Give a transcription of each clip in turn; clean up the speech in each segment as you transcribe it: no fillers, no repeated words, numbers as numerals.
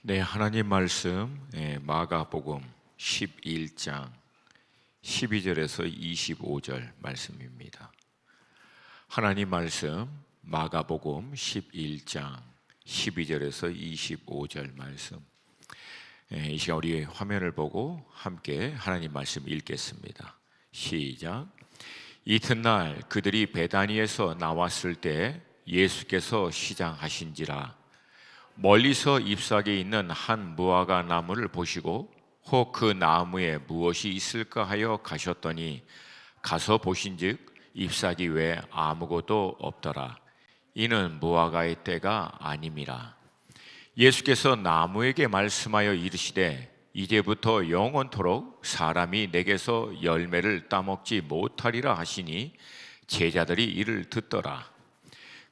네, 하나님 말씀 마가복음 11장 12절에서 25절 말씀입니다. 하나님 말씀 마가복음 11장 12절에서 25절 말씀. 이 시간 우리 화면을 보고 함께 하나님 말씀 읽겠습니다. 시작. 이튿날 그들이 베다니에서 나왔을 때 예수께서 시장하신지라. 멀리서 잎사귀에 있는 한 무화과 나무를 보시고 혹 그 나무에 무엇이 있을까 하여 가셨더니 가서 보신즉 잎사귀 외에 아무것도 없더라. 이는 무화과의 때가 아님이라. 예수께서 나무에게 말씀하여 이르시되 이제부터 영원토록 사람이 내게서 열매를 따먹지 못하리라 하시니 제자들이 이를 듣더라.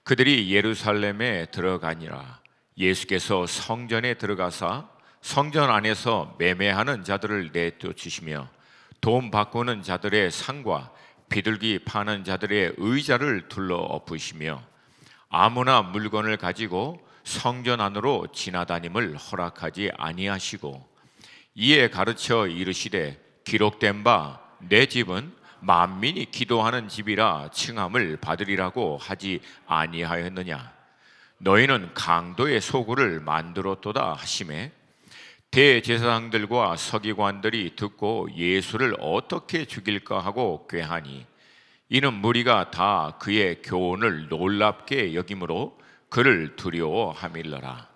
그들이 예루살렘에 들어가니라. 예수께서 성전에 들어가사 성전 안에서 매매하는 자들을 내쫓으시며 돈 바꾸는 자들의 상과 비둘기 파는 자들의 의자를 둘러 엎으시며 아무나 물건을 가지고 성전 안으로 지나다님을 허락하지 아니하시고 이에 가르쳐 이르시되 기록된 바 내 집은 만민이 기도하는 집이라 칭함을 받으리라고 하지 아니하였느냐. 너희는 강도의 소굴을 만들었도다 하시매 대제사장들과 서기관들이 듣고 예수를 어떻게 죽일까 하고 꾀하니 이는 무리가 다 그의 교훈을 놀랍게 여김으로 그를 두려워함일러라.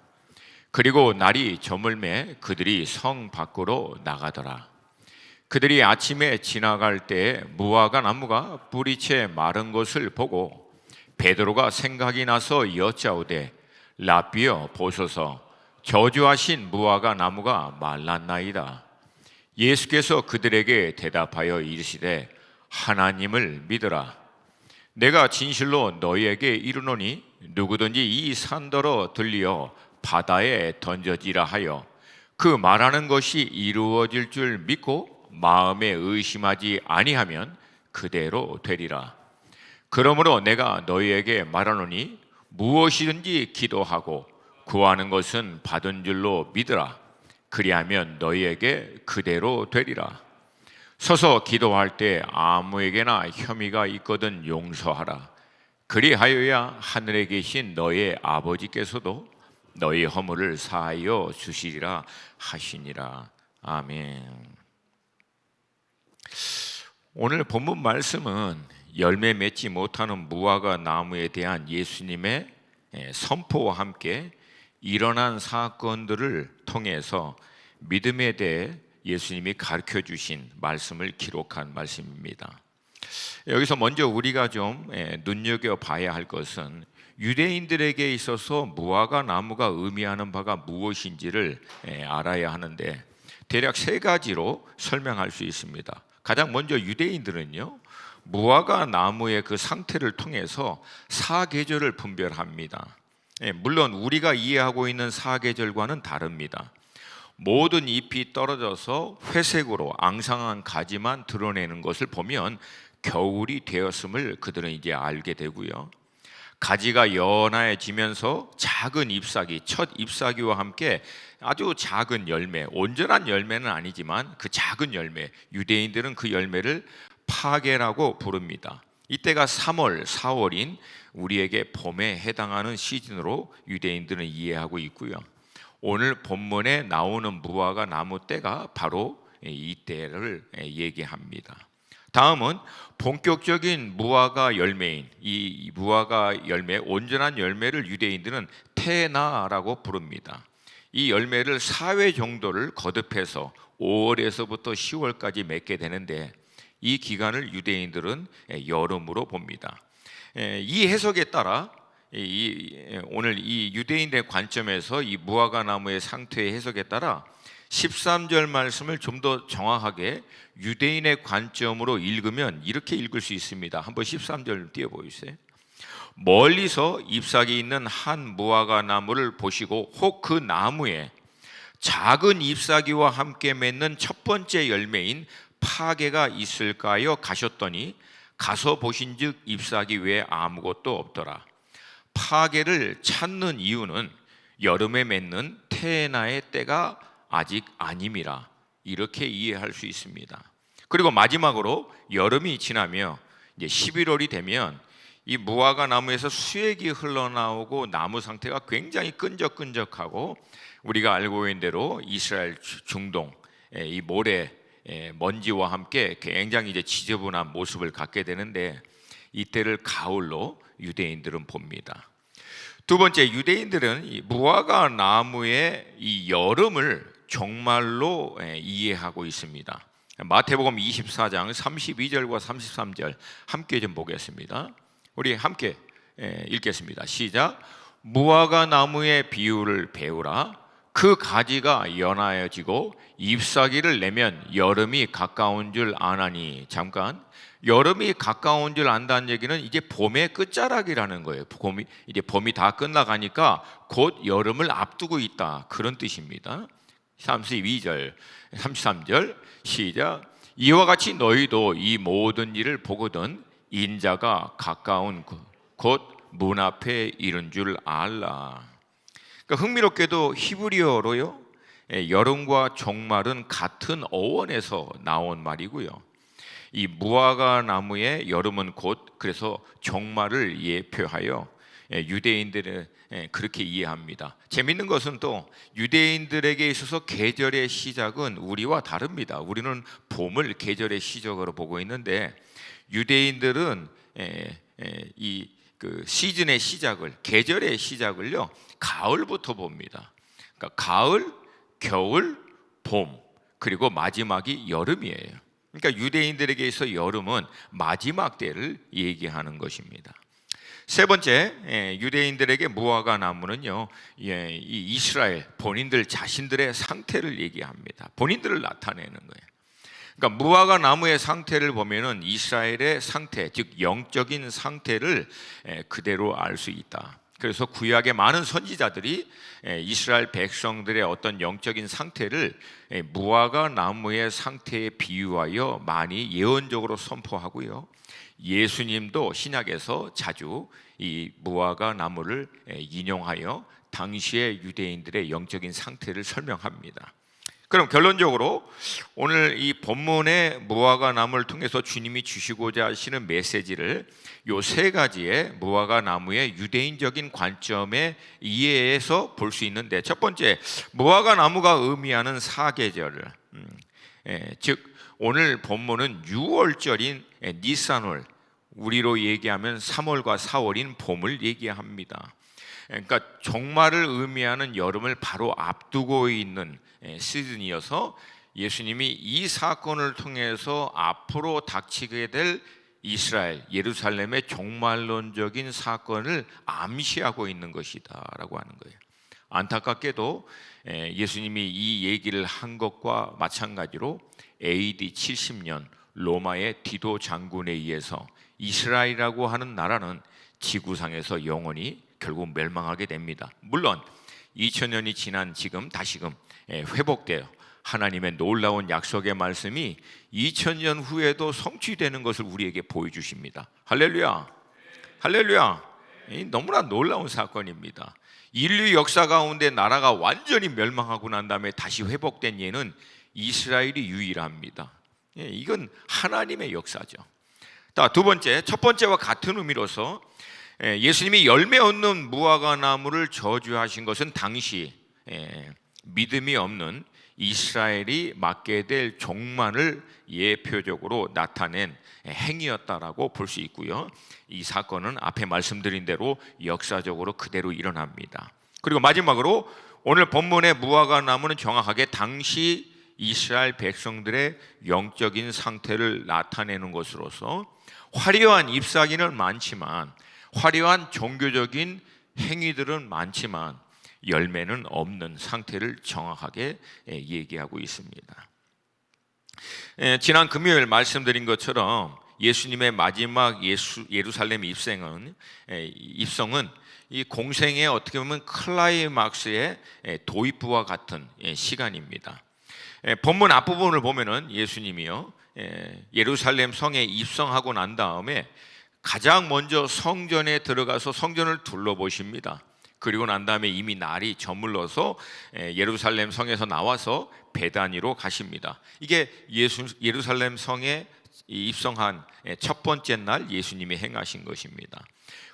그리고 날이 저물매 그들이 성 밖으로 나가더라. 그들이 아침에 지나갈 때 무화과 나무가 뿌리채 마른 것을 보고 베드로가 생각이 나서 여짜오되 라삐여 보소서 저주하신 무화과 나무가 말랐나이다. 예수께서 그들에게 대답하여 이르시되 하나님을 믿으라. 내가 진실로 너희에게 이르노니 누구든지 이 산더러 들리어 바다에 던져지라 하여 그 말하는 것이 이루어질 줄 믿고 마음에 의심하지 아니하면 그대로 되리라. 그러므로 내가 너희에게 말하노니 무엇이든지 기도하고 구하는 것은 받은 줄로 믿으라. 그리하면 너희에게 그대로 되리라. 서서 기도할 때 아무에게나 혐의가 있거든 용서하라. 그리하여야 하늘에 계신 너희 아버지께서도 너희 허물을 사하여 주시리라 하시니라. 아멘. 오늘 본문 말씀은 열매 맺지 못하는 무화과 나무에 대한 예수님의 선포와 함께 일어난 사건들을 통해서 믿음에 대해 예수님이 가르쳐 주신 말씀을 기록한 말씀입니다. 여기서 먼저 우리가 좀 눈여겨봐야 할 것은 유대인들에게 있어서 무화과 나무가 의미하는 바가 무엇인지를 알아야 하는데 대략 세 가지로 설명할 수 있습니다. 가장 먼저 유대인들은요, 무화과 나무의 그 상태를 통해서 사계절을 분별합니다. 물론 우리가 이해하고 있는 사계절과는 다릅니다. 모든 잎이 떨어져서 회색으로 앙상한 가지만 드러내는 것을 보면 겨울이 되었음을 그들은 이제 알게 되고요. 가지가 연해지면서 작은 잎사귀, 첫 잎사귀와 함께 아주 작은 열매, 온전한 열매는 아니지만 그 작은 열매, 유대인들은 그 열매를 파게라고 부릅니다. 이때가 3월, 4월인 우리에게 봄에 해당하는 시즌으로 유대인들은 이해하고 있고요. 오늘 본문에 나오는 무화과 나무 때가 바로 이때를 얘기합니다. 다음은 본격적인 무화과 열매인 이 무화과 열매, 온전한 열매를 유대인들은 테나라고 부릅니다. 이 열매를 4회 정도를 거듭해서 5월에서부터 10월까지 맺게 되는데 이 기간을 유대인들은 여름으로 봅니다. 이 해석에 따라 오늘 이 유대인의 관점에서 이 무화과 나무의 상태의 해석에 따라 13절 말씀을 좀 더 정확하게 유대인의 관점으로 읽으면 이렇게 읽을 수 있습니다. 한번 13절 띄워보세요. 멀리서 잎사귀 있는 한 무화과 나무를 보시고 혹 그 나무에 작은 잎사귀와 함께 맺는 첫 번째 열매인 파게가 있을까요? 가셨더니 가서 보신즉 잎사귀 외에 아무것도 없더라. 파게를 찾는 이유는 여름에 맺는 태나의 때가 아직 아님이라 이렇게 이해할 수 있습니다. 그리고 마지막으로 여름이 지나며 이제 11월이 되면 이 무화과 나무에서 수액이 흘러나오고 나무 상태가 굉장히 끈적끈적하고 우리가 알고 있는 대로 이스라엘 중동 이 모래 먼지와 함께 굉장히 이제 지저분한 모습을 갖게 되는데 이때를 가을로 유대인들은 봅니다. 두 번째, 유대인들은 이 무화과 나무의 이 여름을 정말로 이해하고 있습니다. 마태복음 24장 32절과 33절 함께 좀 보겠습니다. 우리 함께 읽겠습니다. 시작. 무화과 나무의 비유를 배우라. 그 가지가 연하여지고 잎사귀를 내면 여름이 가까운 줄 아나니. 잠깐, 여름이 가까운 줄 안다는 얘기는 이제 봄의 끝자락이라는 거예요. 이제 봄이 다 끝나가니까 곧 여름을 앞두고 있다, 그런 뜻입니다. 32절 33절 시작. 이와 같이 너희도 이 모든 일을 보거든 인자가 가까운 곧 문 앞에 이른 줄 알라. 그러니까 흥미롭게도 히브리어로요, 여름과 종말은 같은 어원에서 나온 말이고요. 이 무화과 나무의 여름은 곧 그래서 종말을 예표하여 유대인들은 그렇게 이해합니다. 재밌는 것은 또 유대인들에게 있어서 계절의 시작은 우리와 다릅니다. 우리는 봄을 계절의 시작으로 보고 있는데 유대인들은 이 그 시즌의 시작을, 계절의 시작을요, 가을부터 봅니다. 그러니까 가을, 겨울, 봄, 그리고 마지막이 여름이에요. 그러니까 유대인들에게 있어 여름은 마지막 때를 얘기하는 것입니다. 세 번째, 유대인들에게 무화과 나무는요, 이 이스라엘 본인들 자신들의 상태를 얘기합니다. 본인들을 나타내는 거예요. 그러니까 무화과 나무의 상태를 보면은 이스라엘의 상태, 즉 영적인 상태를 그대로 알 수 있다. 그래서 구약의 많은 선지자들이 이스라엘 백성들의 어떤 영적인 상태를 무화과 나무의 상태에 비유하여 많이 예언적으로 선포하고요. 예수님도 신약에서 자주 이 무화과 나무를 인용하여 당시의 유대인들의 영적인 상태를 설명합니다. 그럼 결론적으로 오늘 이 본문의 무화과 나무를 통해서 주님이 주시고자 하시는 메시지를 요 세 가지의 무화과 나무의 유대인적인 관점에 이해해서 볼 수 있는데, 첫 번째, 무화과 나무가 의미하는 사계절, 즉 오늘 본문은 6월절인 니산월, 우리로 얘기하면 3월과 4월인 봄을 얘기합니다. 그러니까 종말을 의미하는 여름을 바로 앞두고 있는 시즌이어서 예수님이 이 사건을 통해서 앞으로 닥치게 될 이스라엘, 예루살렘의 종말론적인 사건을 암시하고 있는 것이다라고 하는 거예요. 안타깝게도 예수님이 이 얘기를 한 것과 마찬가지로 AD 70년 로마의 디도 장군에 의해서 이스라엘이라고 하는 나라는 지구상에서 영원히 결국 멸망하게 됩니다. 물론 2000년이 지난 지금 다시금 회복되어 하나님의 놀라운 약속의 말씀이 2000년 후에도 성취되는 것을 우리에게 보여주십니다. 할렐루야, 할렐루야. 너무나 놀라운 사건입니다. 인류 역사 가운데 나라가 완전히 멸망하고 난 다음에 다시 회복된 예는 이스라엘이 유일합니다. 이건 하나님의 역사죠. 두 번째, 첫 번째와 같은 의미로서 예수님이 열매 없는 무화과 나무를 저주하신 것은 당시 믿음이 없는 이스라엘이 맞게 될 종말을 예표적으로 나타낸 행위였다라고 볼 수 있고요. 이 사건은 앞에 말씀드린 대로 역사적으로 그대로 일어납니다. 그리고 마지막으로 오늘 본문의 무화과 나무는 정확하게 당시 이스라엘 백성들의 영적인 상태를 나타내는 것으로서 화려한 잎사귀는 많지만, 화려한 종교적인 행위들은 많지만 열매는 없는 상태를 정확하게 얘기하고 있습니다. 지난 금요일 말씀드린 것처럼 예수님의 마지막 예루살렘 입성은 이 공생의 어떻게 보면 클라이막스의 도입부와 같은 시간입니다. 본문 앞부분을 보면은 예수님이요, 예루살렘 성에 입성하고 난 다음에 가장 먼저 성전에 들어가서 성전을 둘러보십니다. 그리고 난 다음에 이미 날이 저물러서 예루살렘 성에서 나와서 베다니로 가십니다. 이게 예루살렘 성에 입성한 첫 번째 날 예수님이 행하신 것입니다.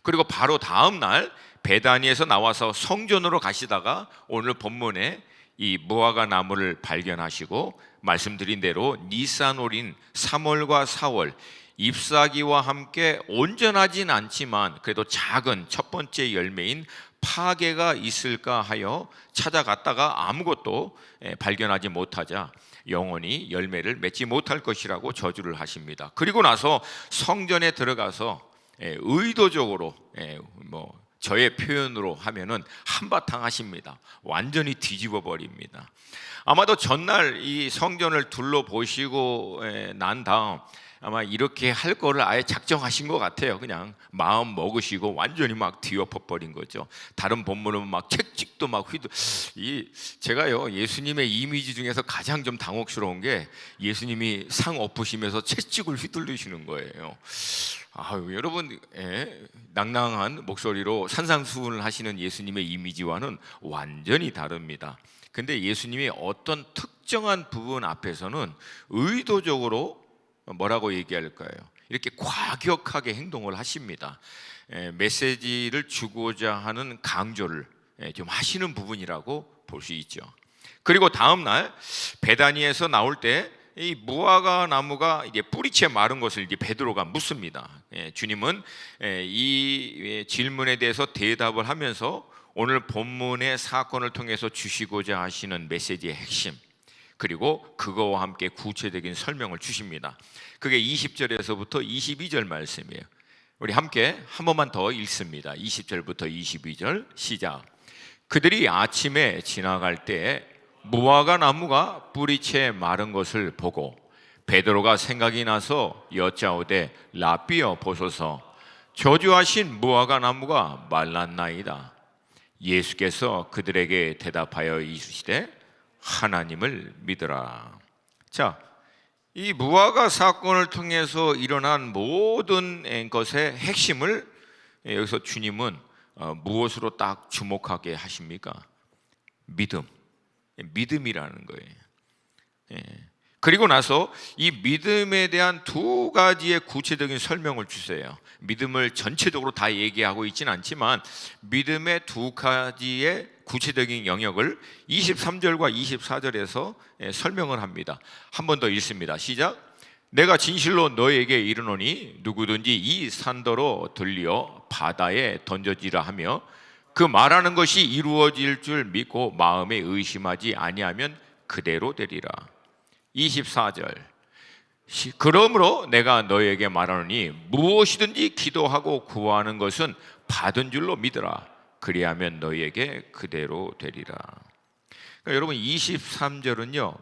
그리고 바로 다음 날 베다니에서 나와서 성전으로 가시다가 오늘 본문에 이 무화과 나무를 발견하시고 말씀드린 대로 니산월인 3월과 4월 잎사귀와 함께 온전하진 않지만 그래도 작은 첫 번째 열매인 파게가 있을까 하여 찾아갔다가 아무것도 발견하지 못하자 영원히 열매를 맺지 못할 것이라고 저주를 하십니다. 그리고 나서 성전에 들어가서 의도적으로 저의 표현으로 하면은 한바탕 하십니다. 완전히 뒤집어 버립니다. 아마도 전날 이 성전을 둘러보시고 난 다음 아마 이렇게 할 거를 아예 작정하신 것 같아요. 그냥 마음 먹으시고 완전히 막 뒤엎어버린 거죠. 다른 본문은 막 책찍도 막 제가요 예수님의 이미지 중에서 가장 좀 당혹스러운 게 예수님이 상 엎으시면서 채찍을 휘둘리시는 거예요. 여러분 낭낭한 목소리로 산상수훈을 하시는 예수님의 이미지와는 완전히 다릅니다. 근데 예수님이 어떤 특정한 부분 앞에서는 의도적으로 뭐라고 얘기할까요? 이렇게 과격하게 행동을 하십니다. 메시지를 주고자 하는 강조를 좀 하시는 부분이라고 볼 수 있죠. 그리고 다음 날 베다니에서 나올 때 이 무화과 나무가 이제 뿌리채 마른 것을 이제 베드로가 묻습니다. 주님은 이 질문에 대해서 대답을 하면서 오늘 본문의 사건을 통해서 주시고자 하시는 메시지의 핵심, 그리고 그거와 함께 구체적인 설명을 주십니다. 그게 20절에서부터 22절 말씀이에요. 우리 함께 한 번만 더 읽습니다. 20절부터 22절 시작. 그들이 아침에 지나갈 때 무화과 나무가 뿌리채 마른 것을 보고 베드로가 생각이 나서 여짜오되 라삐여 보소서, 저주하신 무화과 나무가 말랐나이다. 예수께서 그들에게 대답하여 이르시되 하나님을 믿으라. 자, 이 무화과 사건을 통해서 일어난 모든 것의 핵심을 여기서 주님은 무엇으로 딱 주목하게 하십니까? 믿음이라는 거예요. 그리고 나서 이 믿음에 대한 두 가지의 구체적인 설명을 주세요. 믿음을 전체적으로 다 얘기하고 있지는 않지만 믿음의 두 가지의 구체적인 영역을 23절과 24절에서 설명을 합니다. 한 번 더 읽습니다. 시작. 내가 진실로 너에게 이르노니 누구든지 이 산더러 들려 바다에 던져지라 하며 그 말하는 것이 이루어질 줄 믿고 마음에 의심하지 아니하면 그대로 되리라. 24절. 그러므로 내가 너에게 말하노니 무엇이든지 기도하고 구하는 것은 받은 줄로 믿으라. 그리하면 너희에게 그대로 되리라. 그러니까 여러분 23절은요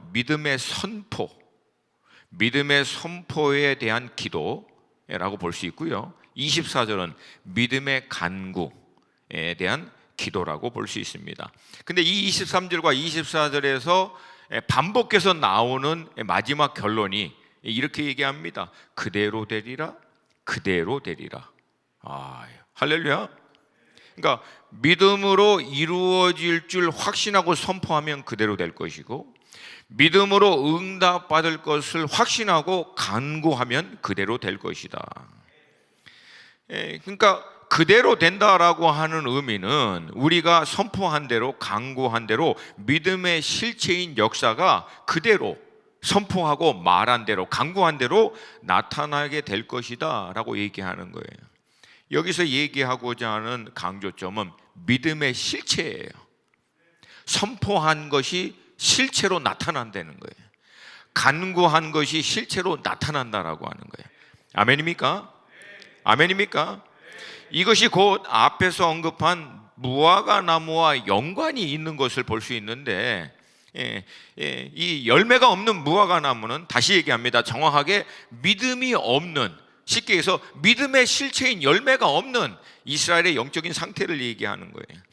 믿음의 선포에 대한 기도라고 볼 수 있고요, 24절은 믿음의 간구에 대한 기도라고 볼 수 있습니다. 근데 이 23절과 24절에서 반복해서 나오는 마지막 결론이 이렇게 얘기합니다. 그대로 되리라, 그대로 되리라. 할렐루야. 그러니까 믿음으로 이루어질 줄 확신하고 선포하면 그대로 될 것이고, 믿음으로 응답받을 것을 확신하고 간구하면 그대로 될 것이다. 그러니까 그대로 된다라고 하는 의미는 우리가 선포한 대로 간구한 대로 믿음의 실체인 역사가 그대로 선포하고 말한 대로 간구한 대로 나타나게 될 것이다 라고 얘기하는 거예요. 여기서 얘기하고자 하는 강조점은 믿음의 실체예요. 선포한 것이 실체로 나타난다는 거예요. 간구한 것이 실체로 나타난다라고 하는 거예요. 아멘입니까? 아멘입니까? 이것이 곧 앞에서 언급한 무화과 나무와 연관이 있는 것을 볼 수 있는데, 이 열매가 없는 무화과 나무는 다시 얘기합니다. 정확하게 믿음이 없는, 쉽게 해서 믿음의 실체인 열매가 없는 이스라엘의 영적인 상태를 얘기하는 거예요.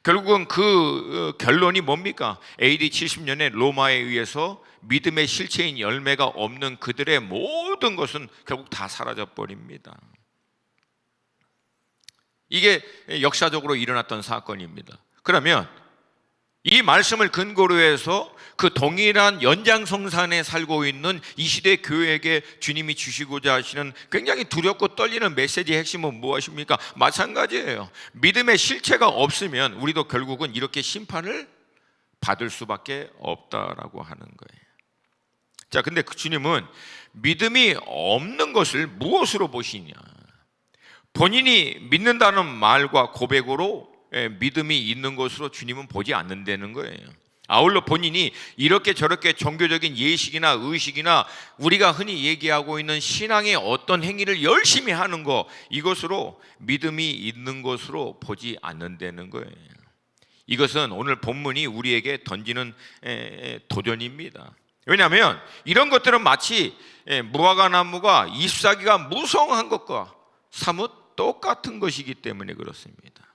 결국은 그 결론이 뭡니까? AD 70년에 로마에 의해서 믿음의 실체인 열매가 없는 그들의 모든 것은 결국 다 사라져 버립니다. 이게 역사적으로 일어났던 사건입니다. 그러면 이 말씀을 근거로 해서 그 동일한 연장성산에 살고 있는 이 시대 교회에게 주님이 주시고자 하시는 굉장히 두렵고 떨리는 메시지의 핵심은 무엇입니까? 마찬가지예요. 믿음의 실체가 없으면 우리도 결국은 이렇게 심판을 받을 수밖에 없다라고 하는 거예요. 자, 근데 그 주님은 믿음이 없는 것을 무엇으로 보시냐? 본인이 믿는다는 말과 고백으로 믿음이 있는 것으로 주님은 보지 않는다는 거예요. 아울러 본인이 이렇게 저렇게 종교적인 예식이나 의식이나 우리가 흔히 얘기하고 있는 신앙의 어떤 행위를 열심히 하는 것, 이것으로 믿음이 있는 것으로 보지 않는다는 거예요. 이것은 오늘 본문이 우리에게 던지는 도전입니다. 왜냐하면 이런 것들은 마치 무화과 나무가 잎사귀가 무성한 것과 사뭇 똑같은 것이기 때문에 그렇습니다.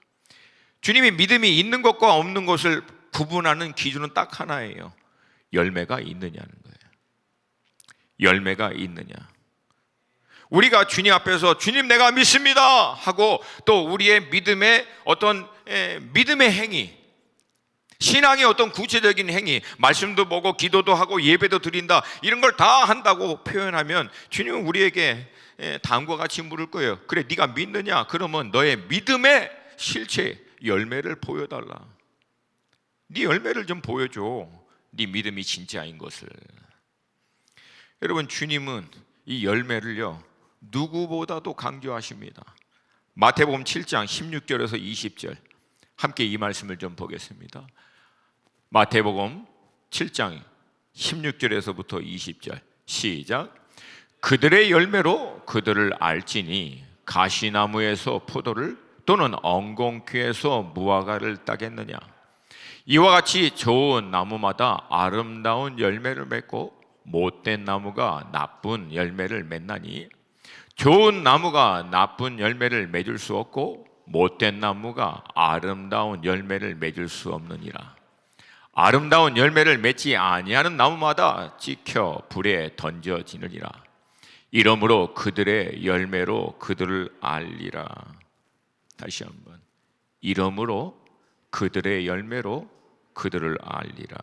주님이 믿음이 있는 것과 없는 것을 구분하는 기준은 딱 하나예요. 열매가 있느냐는 거예요. 열매가 있느냐. 우리가 주님 앞에서 주님 내가 믿습니다 하고 또 우리의 믿음의 어떤 믿음의 행위, 신앙의 어떤 구체적인 행위, 말씀도 보고 기도도 하고 예배도 드린다, 이런 걸 다 한다고 표현하면 주님은 우리에게 다음과 같이 물을 거예요. 그래, 네가 믿느냐? 그러면 너의 믿음의 실체, 열매를 보여달라. 네 열매를 좀 보여줘. 네 믿음이 진짜인 것을. 여러분, 주님은 이 열매를요 누구보다도 강조하십니다. 마태복음 7장 16절에서 20절 함께 이 말씀을 좀 보겠습니다. 마태복음 7장 16절에서부터 20절 시작. 그들의 열매로 그들을 알지니 가시나무에서 포도를 또는 엉겅퀴에서 무화과를 따겠느냐. 이와 같이 좋은 나무마다 아름다운 열매를 맺고 못된 나무가 나쁜 열매를 맺나니 좋은 나무가 나쁜 열매를 맺을 수 없고 못된 나무가 아름다운 열매를 맺을 수 없느니라. 아름다운 열매를 맺지 아니하는 나무마다 찍혀 불에 던져지느니라. 이러므로 그들의 열매로 그들을 알리라. 다시 한번, 이러므로 그들의 열매로 그들을 알리라.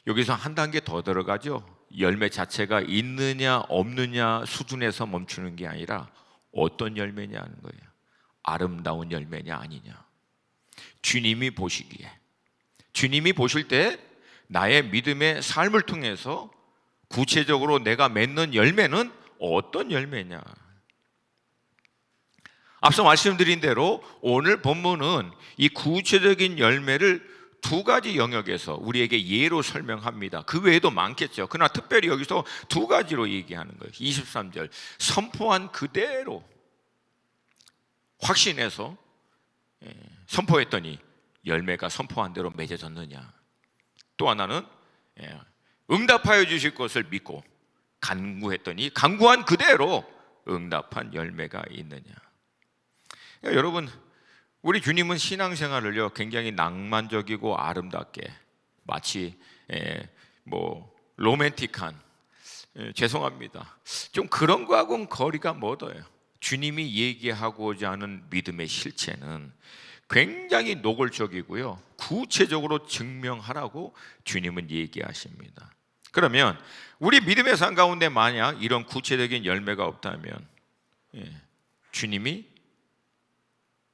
여기서 한 단계 더 들어가죠. 열매 자체가 있느냐 없느냐 수준에서 멈추는 게 아니라 어떤 열매냐는 거예요. 아름다운 열매냐 아니냐. 주님이 보시기에, 주님이 보실 때 나의 믿음의 삶을 통해서 구체적으로 내가 맺는 열매는 어떤 열매냐. 앞서 말씀드린 대로 오늘 본문은 이 구체적인 열매를 두 가지 영역에서 우리에게 예로 설명합니다. 그 외에도 많겠죠. 그러나 특별히 여기서 두 가지로 얘기하는 거예요. 23절, 선포한 그대로 확신해서 선포했더니 열매가 선포한 대로 맺어졌느냐. 또 하나는 응답하여 주실 것을 믿고 간구했더니 간구한 그대로 응답한 열매가 있느냐. 여러분, 우리 주님은 신앙생활을요 굉장히 낭만적이고 아름답게, 마치 로맨틱한, 죄송합니다, 좀 그런 거하고는 거리가 멀어요. 주님이 얘기하고자 하는 믿음의 실체는 굉장히 노골적이고요 구체적으로 증명하라고 주님은 얘기하십니다. 그러면 우리 믿음의 삶 가운데 만약 이런 구체적인 열매가 없다면 주님이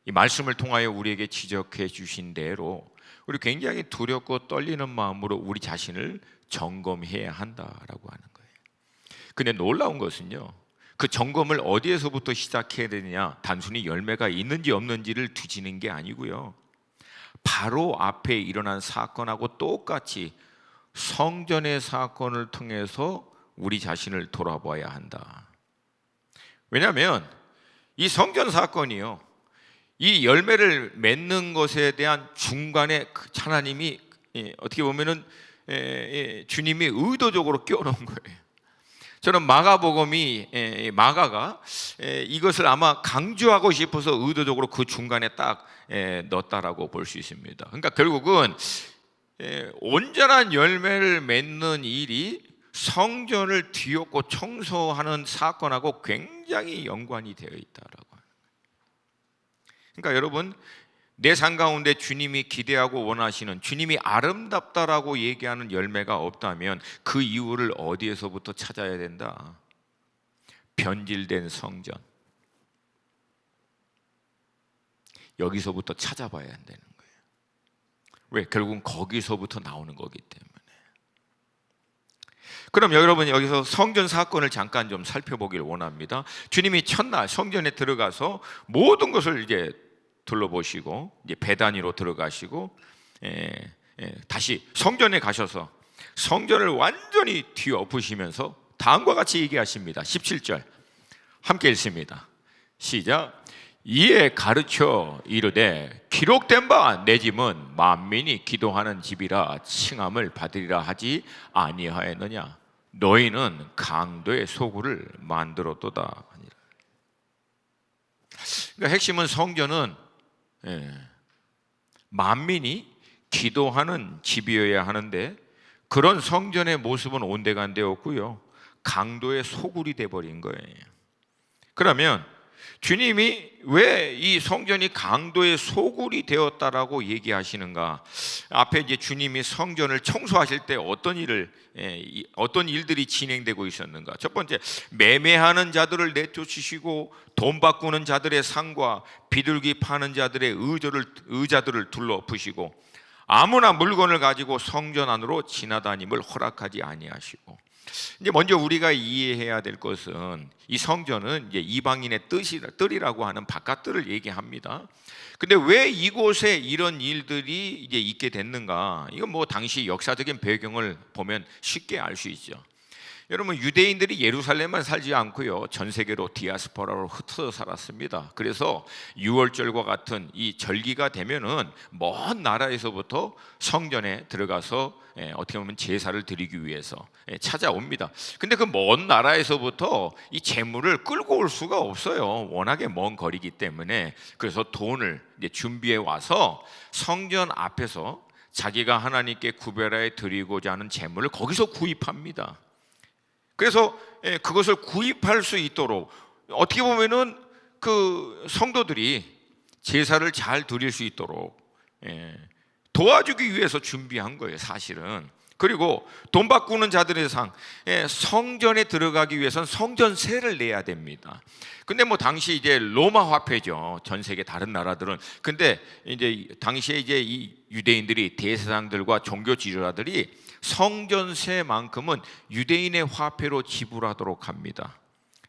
이 말씀을 통하여 우리에게 지적해 주신 대로 우리 굉장히 두렵고 떨리는 마음으로 우리 자신을 점검해야 한다라고 하는 거예요. 근데 놀라운 것은요, 그 점검을 어디에서부터 시작해야 되느냐, 단순히 열매가 있는지 없는지를 뒤지는 게 아니고요, 바로 앞에 일어난 사건하고 똑같이 성전의 사건을 통해서 우리 자신을 돌아봐야 한다. 왜냐하면 이 성전 사건이요, 이 열매를 맺는 것에 대한 중간에 하나님이 어떻게 보면은 주님이 의도적으로 끼워놓은 거예요. 저는 마가복음이 마가가 이것을 아마 강조하고 싶어서 의도적으로 그 중간에 딱 넣었다라고 볼 수 있습니다. 그러니까 결국은 온전한 열매를 맺는 일이 성전을 뒤엎고 청소하는 사건하고 굉장히 연관이 되어 있다라고. 그러니까 여러분, 내 삶 가운데 주님이 기대하고 원하시는, 주님이 아름답다라고 얘기하는 열매가 없다면 그 이유를 어디에서부터 찾아야 된다? 변질된 성전, 여기서부터 찾아봐야 한다는 거예요. 왜? 결국은 거기서부터 나오는 거기 때문에. 그럼 여러분, 여기서 성전 사건을 잠깐 좀 살펴보길 원합니다. 주님이 첫날 성전에 들어가서 모든 것을 이제 둘러보시고 이제 배단위로 들어가시고 다시 성전에 가셔서 성전을 완전히 뒤엎으시면서 다음과 같이 얘기하십니다. 17절 함께 읽습니다. 시작. 이에 가르쳐 이르되 기록된 바 내 집은 만민이 기도하는 집이라 칭함을 받으리라 하지 아니하였느냐. 너희는 강도의 소굴을 만들었도다. 그러니까 핵심은 성전은 만민이 기도하는 집이어야 하는데 그런 성전의 모습은 온데간데 없고요, 강도의 소굴이 돼버린 거예요. 그러면 주님이 왜 이 성전이 강도의 소굴이 되었다라고 얘기하시는가? 앞에 이제 주님이 성전을 청소하실 때 어떤 일들이 진행되고 있었는가? 첫 번째, 매매하는 자들을 내쫓으시고 돈 바꾸는 자들의 상과 비둘기 파는 자들의 의자들을 둘러엎으시고 아무나 물건을 가지고 성전 안으로 지나다님을 허락하지 아니하시고, 이제 먼저 우리가 이해해야 될 것은 이 성전은 이제 이방인의 뜰이라고 하는 바깥뜰을 얘기합니다. 근데 왜 이곳에 이런 일들이 이제 있게 됐는가? 이건 뭐 당시 역사적인 배경을 보면 쉽게 알 수 있죠. 여러분, 유대인들이 예루살렘만 살지 않고요, 전 세계로 디아스포라로 흩어져 살았습니다. 그래서 유월절과 같은 이 절기가 되면은 먼 나라에서부터 성전에 들어가서 어떻게 보면 제사를 드리기 위해서 찾아옵니다. 근데 그 먼 나라에서부터 이 제물을 끌고 올 수가 없어요. 워낙에 먼 거리기 때문에. 그래서 돈을 이제 준비해 와서 성전 앞에서 자기가 하나님께 구별하여 드리고자 하는 제물을 거기서 구입합니다. 그래서 그것을 구입할 수 있도록 어떻게 보면은 그 성도들이 제사를 잘 드릴 수 있도록 도와주기 위해서 준비한 거예요, 사실은. 그리고 돈 바꾸는 자들의 상, 성전에 들어가기 위해서는 성전세를 내야 됩니다. 근데 뭐 당시 이제 로마 화폐죠, 전 세계 다른 나라들은. 근데 이제 당시에 이제 이 유대인들이 대제사장들과 종교 지도자들이 성전세만큼은 유대인의 화폐로 지불하도록 합니다.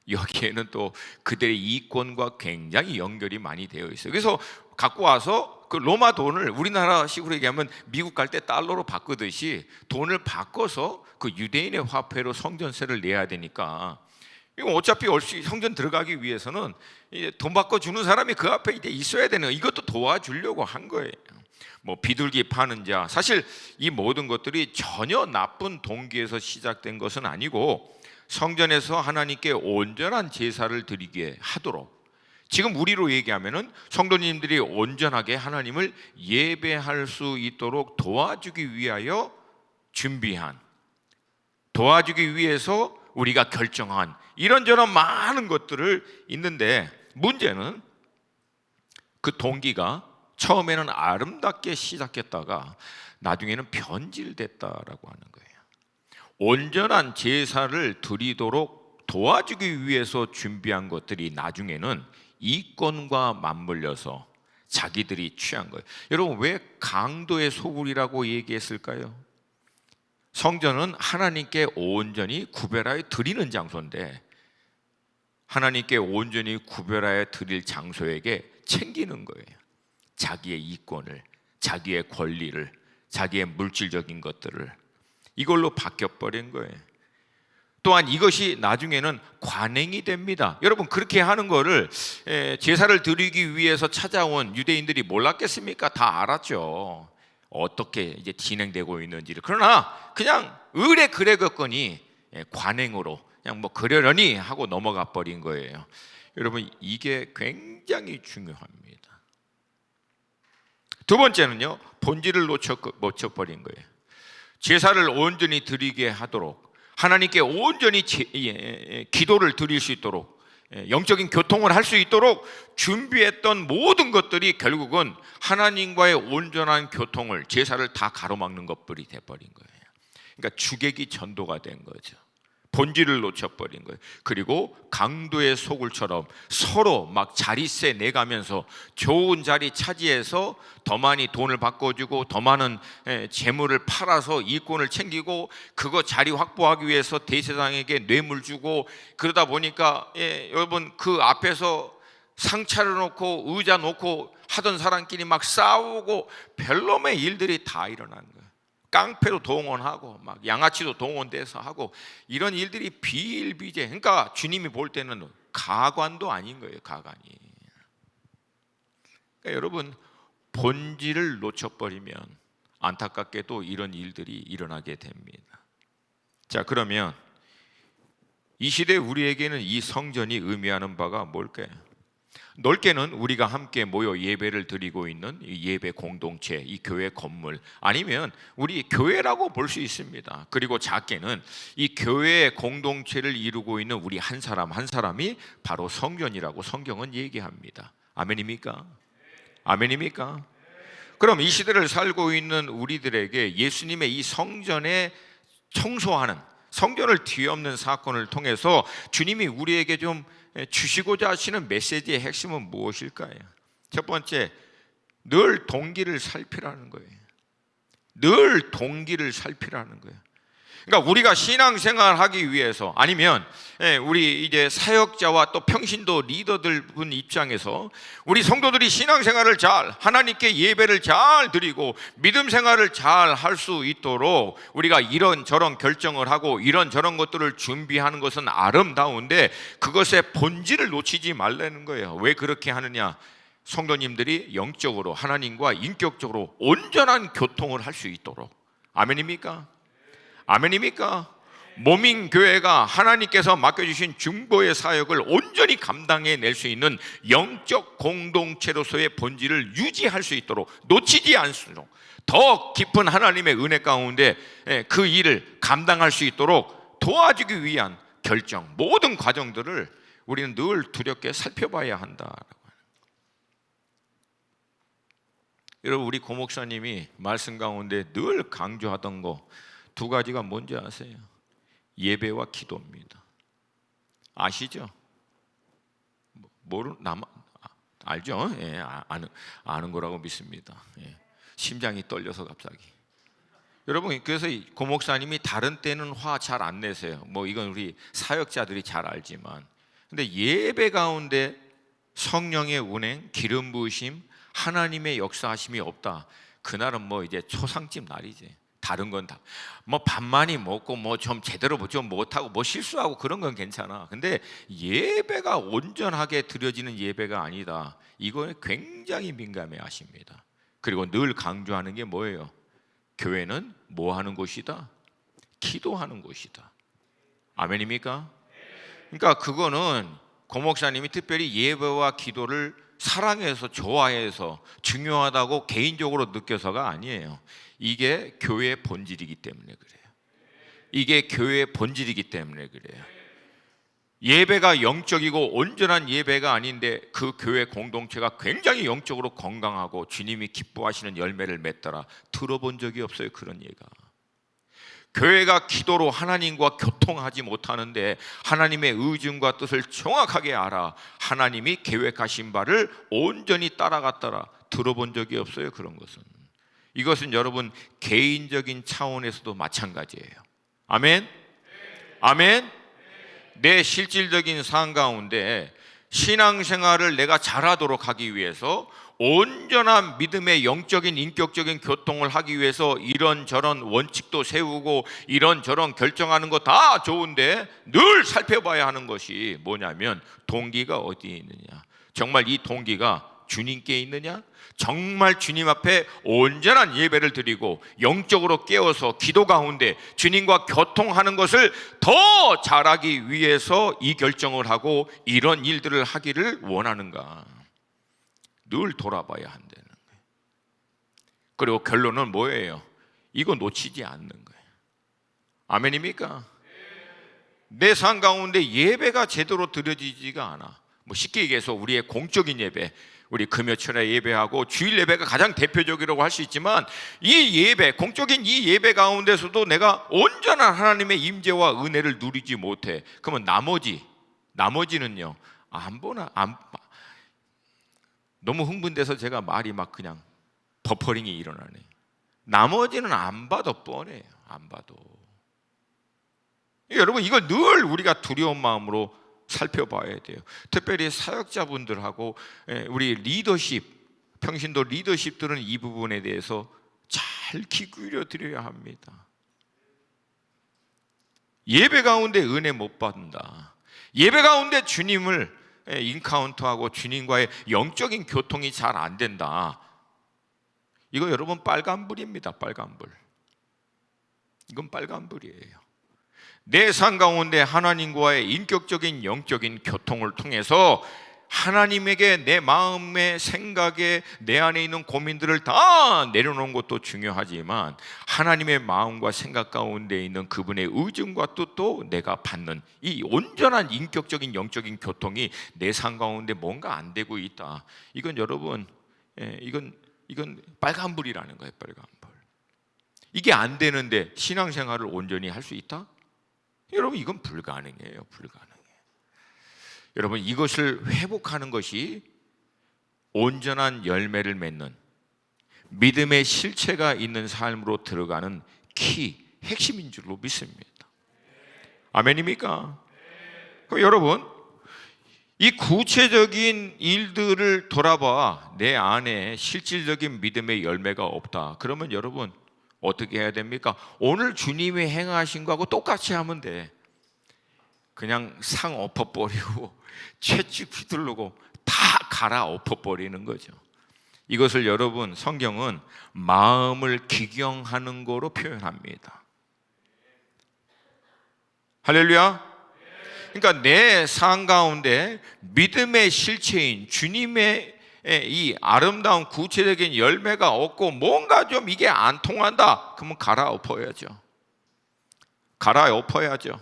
여기에는 또 그들의 이권과 굉장히 연결이 많이 되어 있어요. 그래서 갖고 와서 그 로마 돈을 우리나라식으로 얘기하면 미국 갈 때 달러로 바꾸듯이 돈을 바꿔서 그 유대인의 화폐로 성전세를 내야 되니까, 이거 어차피 성전 들어가기 위해서는 돈 바꿔주는 사람이 그 앞에 이제 있어야 되는, 이것도 도와주려고 한 거예요. 뭐 비둘기 파는 자, 사실 이 모든 것들이 전혀 나쁜 동기에서 시작된 것은 아니고 성전에서 하나님께 온전한 제사를 드리게 하도록, 지금 우리로 얘기하면은 성도님들이 온전하게 하나님을 예배할 수 있도록 도와주기 위하여 준비한, 도와주기 위해서 우리가 결정한 이런저런 많은 것들을 있는데, 문제는 그 동기가 처음에는 아름답게 시작했다가 나중에는 변질됐다라고 하는 거예요. 온전한 제사를 드리도록 도와주기 위해서 준비한 것들이 나중에는 이권과 맞물려서 자기들이 취한 거예요. 여러분, 왜 강도의 소굴이라고 얘기했을까요? 성전은 하나님께 온전히 구별하여 드리는 장소인데, 하나님께 온전히 구별하여 드릴 장소에게 챙기는 거예요. 자기의 이권을, 자기의 권리를, 자기의 물질적인 것들을 이걸로 바뀌어버린 거예요. 또한 이것이 나중에는 관행이 됩니다. 여러분, 그렇게 하는 거를 제사를 드리기 위해서 찾아온 유대인들이 몰랐겠습니까? 다 알았죠, 어떻게 이제 진행되고 있는지를. 그러나 그냥 의례 그래겠거니 관행으로 그냥 뭐 그러려니 하고 넘어가 버린 거예요. 여러분, 이게 굉장히 중요합니다. 두 번째는요, 본질을 놓쳐버린 거예요. 제사를 온전히 드리게 하도록, 하나님께 온전히 기도를 드릴 수 있도록 영적인 교통을 할 수 있도록 준비했던 모든 것들이 결국은 하나님과의 온전한 교통을, 제사를 다 가로막는 것들이 돼버린 거예요. 그러니까 주객이 전도가 된 거죠. 본질을 놓쳐버린 거예요. 그리고 강도의 소굴처럼 서로 막 자리세 내가면서 좋은 자리 차지해서 더 많이 돈을 바꿔주고 더 많은 재물을 팔아서 이권을 챙기고 그거 자리 확보하기 위해서 대제사장에게 뇌물 주고, 그러다 보니까 여러분 그 앞에서 상 차려놓고 의자 놓고 하던 사람끼리 막 싸우고 별놈의 일들이 다 일어나는 거예요. 깡패도 동원하고 막 양아치도 동원돼서 하고 이런 일들이 비일비재. 그러니까 주님이 볼 때는 가관도 아닌 거예요. 가관이. 그러니까 여러분 본질을 놓쳐버리면 안타깝게도 이런 일들이 일어나게 됩니다. 자, 그러면 이 시대 우리에게는 이 성전이 의미하는 바가 뭘까요? 넓게는 우리가 함께 모여 예배를 드리고 있는 이 예배 공동체, 이 교회 건물, 아니면 우리 교회라고 볼 수 있습니다. 그리고 작게는 이 교회 공동체를 이루고 있는 우리 한 사람 한 사람이 바로 성전이라고 성경은 얘기합니다. 아멘입니까? 아멘입니까? 그럼 이 시대를 살고 있는 우리들에게 예수님의 이 성전에 청소하는, 성전을 뒤엎는 사건을 통해서 주님이 우리에게 좀 주시고자 하시는 메시지의 핵심은 무엇일까요? 첫 번째, 늘 동기를 살피라는 거예요. 늘 동기를 살피라는 거예요. 그러니까 우리가 신앙생활을 하기 위해서, 아니면 우리 이제 사역자와 또 평신도 리더들 분 입장에서 우리 성도들이 신앙생활을 잘, 하나님께 예배를 잘 드리고 믿음 생활을 잘 할 수 있도록 우리가 이런저런 결정을 하고 이런저런 것들을 준비하는 것은 아름다운데 그것의 본질을 놓치지 말라는 거예요. 왜 그렇게 하느냐? 성도님들이 영적으로 하나님과 인격적으로 온전한 교통을 할 수 있도록. 아멘입니까? 아멘입니까? 몸인 교회가 하나님께서 맡겨주신 중보의 사역을 온전히 감당해낼 수 있는 영적 공동체로서의 본질을 유지할 수 있도록, 놓치지 않도록, 더 깊은 하나님의 은혜 가운데 그 일을 감당할 수 있도록 도와주기 위한 결정, 모든 과정들을 우리는 늘 두렵게 살펴봐야 한다라고. 여러분, 우리 고 목사님이 말씀 가운데 늘 강조하던 거 두 가지가 뭔지 아세요? 예배와 기도입니다. 아시죠? 알죠? 예, 아는 거라고 믿습니다. 예. 심장이 떨려서 갑자기. 여러분, 그래서 고 목사님이 다른 때는 화 잘 안 내세요. 뭐 이건 우리 사역자들이 잘 알지만, 근데 예배 가운데 성령의 운행, 기름 부으심, 하나님의 역사하심이 없다. 그날은 뭐 이제 초상집 날이지. 다른 건 다 뭐 밥 많이 먹고 뭐 좀 제대로 좀 못하고 뭐 실수하고 그런 건 괜찮아. 근데 예배가 온전하게 드려지는 예배가 아니다. 이거는 굉장히 민감해 하십니다. 그리고 늘 강조하는 게 뭐예요? 교회는 뭐 하는 곳이다? 기도하는 곳이다. 아멘입니까? 그러니까 그거는 고 목사님이 특별히 예배와 기도를 사랑해서 좋아해서 중요하다고 개인적으로 느껴서가 아니에요. 이게 교회의 본질이기 때문에 그래요. 이게 교회의 본질이기 때문에 그래요. 예배가 영적이고 온전한 예배가 아닌데 그 교회 공동체가 굉장히 영적으로 건강하고 주님이 기뻐하시는 열매를 맺더라. 들어본 적이 없어요. 그런 예가. 교회가 기도로 하나님과 교통하지 못하는데 하나님의 의중과 뜻을 정확하게 알아 하나님이 계획하신 바를 온전히 따라갔더라. 들어본 적이 없어요. 그런 것은. 이것은 여러분 개인적인 차원에서도 마찬가지예요. 아멘? 아멘? 내 실질적인 삶 가운데 신앙생활을 내가 잘하도록 하기 위해서 온전한 믿음의 영적인 인격적인 교통을 하기 위해서 이런저런 원칙도 세우고 이런저런 결정하는 거 다 좋은데 늘 살펴봐야 하는 것이 뭐냐면 동기가 어디에 있느냐. 정말 이 동기가 주님께 있느냐? 정말 주님 앞에 온전한 예배를 드리고 영적으로 깨어서 기도 가운데 주님과 교통하는 것을 더 잘하기 위해서 이 결정을 하고 이런 일들을 하기를 원하는가? 늘 돌아봐야 한다는 거예요. 그리고 결론은 뭐예요? 이거 놓치지 않는 거예요. 아멘입니까? 내 삶 가운데 예배가 제대로 드려지지가 않아. 뭐 쉽게 얘기해서 우리의 공적인 예배, 우리 금요철에 예배하고 주일 예배가 가장 대표적이라고 할 수 있지만, 이 예배, 공적인 이 예배 가운데서도 내가 온전한 하나님의 임재와 은혜를 누리지 못해. 그러면 나머지는요 안 보나. 너무 흥분돼서 제가 말이 막 그냥 버퍼링이 일어나네. 나머지는 안 봐도 뻔해요. 안 봐도. 여러분, 이걸 늘 우리가 두려운 마음으로 살펴봐야 돼요. 특별히 사역자분들하고 우리 리더십, 평신도 리더십들은 이 부분에 대해서 잘 귀 기울여 드려야 합니다. 예배 가운데 은혜 못 받는다, 예배 가운데 주님을 인카운트하고 주님과의 영적인 교통이 잘 안 된다, 이거 여러분 빨간불입니다. 빨간불. 이건 빨간불이에요. 내 삶 가운데 하나님과의 인격적인 영적인 교통을 통해서 하나님에게 내 마음의 생각에 내 안에 있는 고민들을 다 내려놓는 것도 중요하지만, 하나님의 마음과 생각 가운데 있는 그분의 의중과 뜻도 내가 받는 이 온전한 인격적인 영적인 교통이 내 삶 가운데 뭔가 안 되고 있다, 이건 여러분 이건 빨간불이라는 거예요. 빨간불. 이게 안 되는데 신앙생활을 온전히 할 수 있다? 여러분, 이건 불가능해요. 불가능해. 여러분, 이것을 회복하는 것이 온전한 열매를 맺는 믿음의 실체가 있는 삶으로 들어가는 핵심인 줄로 믿습니다. 아멘입니까? 여러분, 이 구체적인 일들을 돌아봐 내 안에 실질적인 믿음의 열매가 없다, 그러면 여러분 어떻게 해야 됩니까? 오늘 주님이 행하신 거하고 똑같이 하면 돼. 그냥 상 엎어버리고 채찍 휘두르고 다 갈아 엎어버리는 거죠. 이것을 여러분, 성경은 마음을 기경하는 거로 표현합니다. 할렐루야. 그러니까 내 삶 가운데 믿음의 실체인 주님의 이 아름다운 구체적인 열매가 없고 뭔가 좀 이게 안 통한다, 그러면 갈아엎어야죠. 갈아엎어야죠.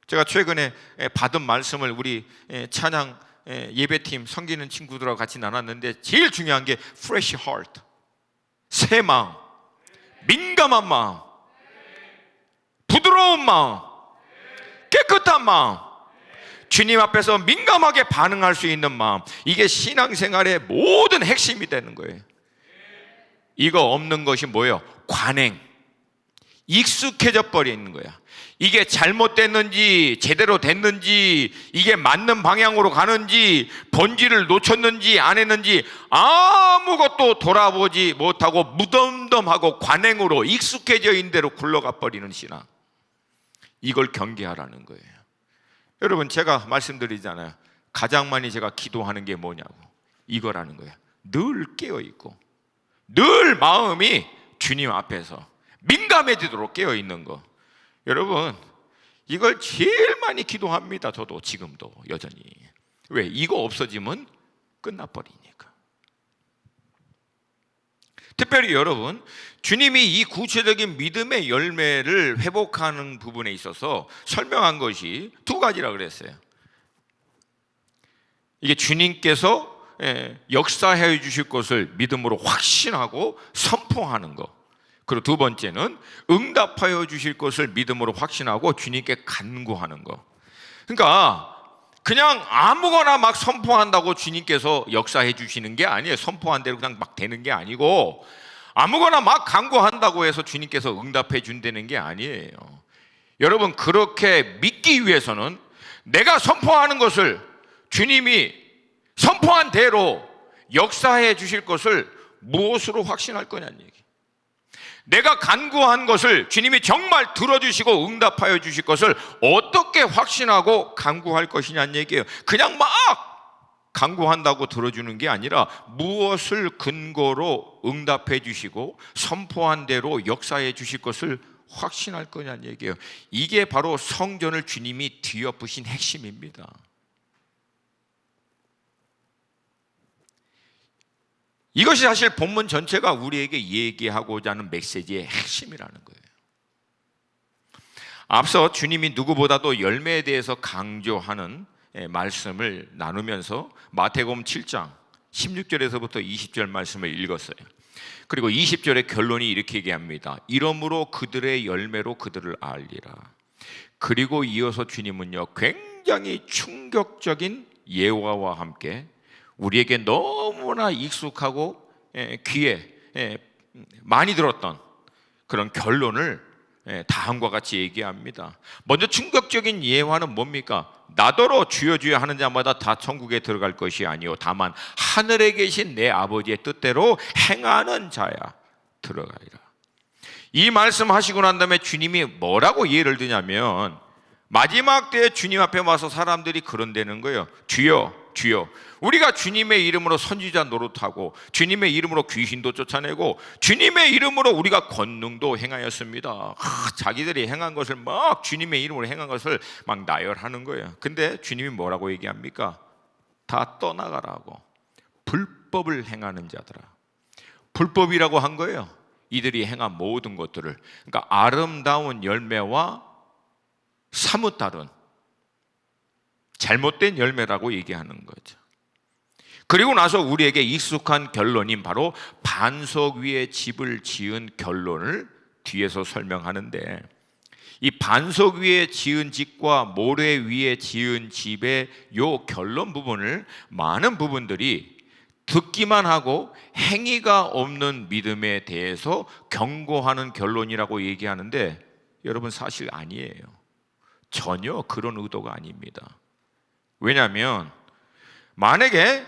제가 최근에 받은 말씀을 우리 찬양 예배팀 섬기는 친구들하고 같이 나눴는데, 제일 중요한 게 fresh heart, 새 마음, 민감한 마음, 부드러운 마음, 깨끗한 마음, 주님 앞에서 민감하게 반응할 수 있는 마음, 이게 신앙생활의 모든 핵심이 되는 거예요. 이거 없는 것이 뭐예요? 관행, 익숙해져 버리는 거야. 이게 잘못됐는지 제대로 됐는지, 이게 맞는 방향으로 가는지, 본질을 놓쳤는지 안 했는지 아무것도 돌아보지 못하고 무덤덤하고 관행으로 익숙해져 있는 대로 굴러가 버리는 신앙, 이걸 경계하라는 거예요. 여러분, 제가 말씀드리잖아요. 가장 많이 제가 기도하는 게 뭐냐고, 이거라는 거예요. 늘 깨어있고 늘 마음이 주님 앞에서 민감해지도록 깨어있는 거. 여러분, 이걸 제일 많이 기도합니다. 저도 지금도 여전히. 왜? 이거 없어지면 끝나버리니까. 특별히 여러분, 주님이 이 구체적인 믿음의 열매를 회복하는 부분에 있어서 설명한 것이 두 가지라 그랬어요. 이게 주님께서 역사해 주실 것을 믿음으로 확신하고 선포하는 것, 그리고 두 번째는 응답하여 주실 것을 믿음으로 확신하고 주님께 간구하는 것. 그러니까 그냥 아무거나 막 선포한다고 주님께서 역사해 주시는 게 아니에요. 선포한 대로 그냥 막 되는 게 아니고, 아무거나 막 간구한다고 해서 주님께서 응답해 준다는 게 아니에요. 여러분, 그렇게 믿기 위해서는 내가 선포하는 것을 주님이 선포한 대로 역사해 주실 것을 무엇으로 확신할 거냐는 얘기. 내가 간구한 것을 주님이 정말 들어주시고 응답하여 주실 것을 어떻게 확신하고 간구할 것이냐는 얘기예요. 그냥 막 간구한다고 들어주는 게 아니라 무엇을 근거로 응답해 주시고 선포한 대로 역사해 주실 것을 확신할 거냐는 얘기예요. 이게 바로 성전을 주님이 뒤엎으신 핵심입니다. 이것이 사실 본문 전체가 우리에게 얘기하고자 하는 메시지의 핵심이라는 거예요. 앞서 주님이 누구보다도 열매에 대해서 강조하는 말씀을 나누면서 마태복음 7장 16절에서부터 20절 말씀을 읽었어요. 그리고 20절의 결론이 이렇게 얘기합니다. 이러므로 그들의 열매로 그들을 알리라. 그리고 이어서 주님은요, 굉장히 충격적인 예화와 함께 우리에게 너무나 익숙하고 귀에 많이 들었던 그런 결론을 다음과 같이 얘기합니다. 먼저 충격적인 예화는 뭡니까? 나더러 주여 주여 하는 자마다 다 천국에 들어갈 것이 아니요 다만 하늘에 계신 내 아버지의 뜻대로 행하는 자야 들어가리라. 이 말씀하시고 난 다음에 주님이 뭐라고 예를 드냐면, 마지막 때에 주님 앞에 와서 사람들이 그런다는 거예요. 주여 주여, 우리가 주님의 이름으로 선지자 노릇하고 주님의 이름으로 귀신도 쫓아내고 주님의 이름으로 우리가 권능도 행하였습니다. 자기들이 행한 것을 막 주님의 이름으로 행한 것을 막 나열하는 거예요. 근데 주님이 뭐라고 얘기합니까? 다 떠나가라고. 불법을 행하는 자들아. 불법이라고 한 거예요. 이들이 행한 모든 것들을. 그러니까 아름다운 열매와 사뭇 다른 잘못된 열매라고 얘기하는 거죠. 그리고 나서 우리에게 익숙한 결론인 바로 반석 위에 집을 지은 결론을 뒤에서 설명하는데, 이 반석 위에 지은 집과 모래 위에 지은 집의 요 결론 부분을 많은 부분들이 듣기만 하고 행위가 없는 믿음에 대해서 경고하는 결론이라고 얘기하는데, 여러분 사실 아니에요. 전혀 그런 의도가 아닙니다. 왜냐하면 만약에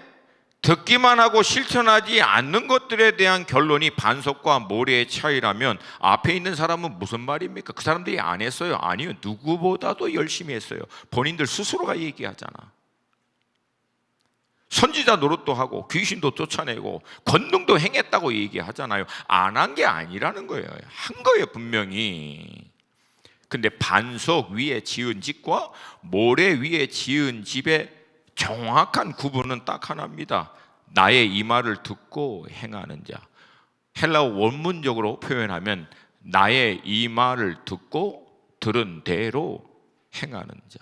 듣기만 하고 실천하지 않는 것들에 대한 결론이 반석과 모래의 차이라면 앞에 있는 사람은 무슨 말입니까? 그 사람들이 안 했어요? 아니요, 누구보다도 열심히 했어요. 본인들 스스로가 얘기하잖아. 선지자 노릇도 하고 귀신도 쫓아내고 권능도 행했다고 얘기하잖아요. 안 한 게 아니라는 거예요. 한 거예요, 분명히. 근데 반석 위에 지은 집과 모래 위에 지은 집의 정확한 구분은 딱 하나입니다. 나의 이 말을 듣고 행하는 자. 헬라어 원문적으로 표현하면 나의 이 말을 듣고 들은 대로 행하는 자.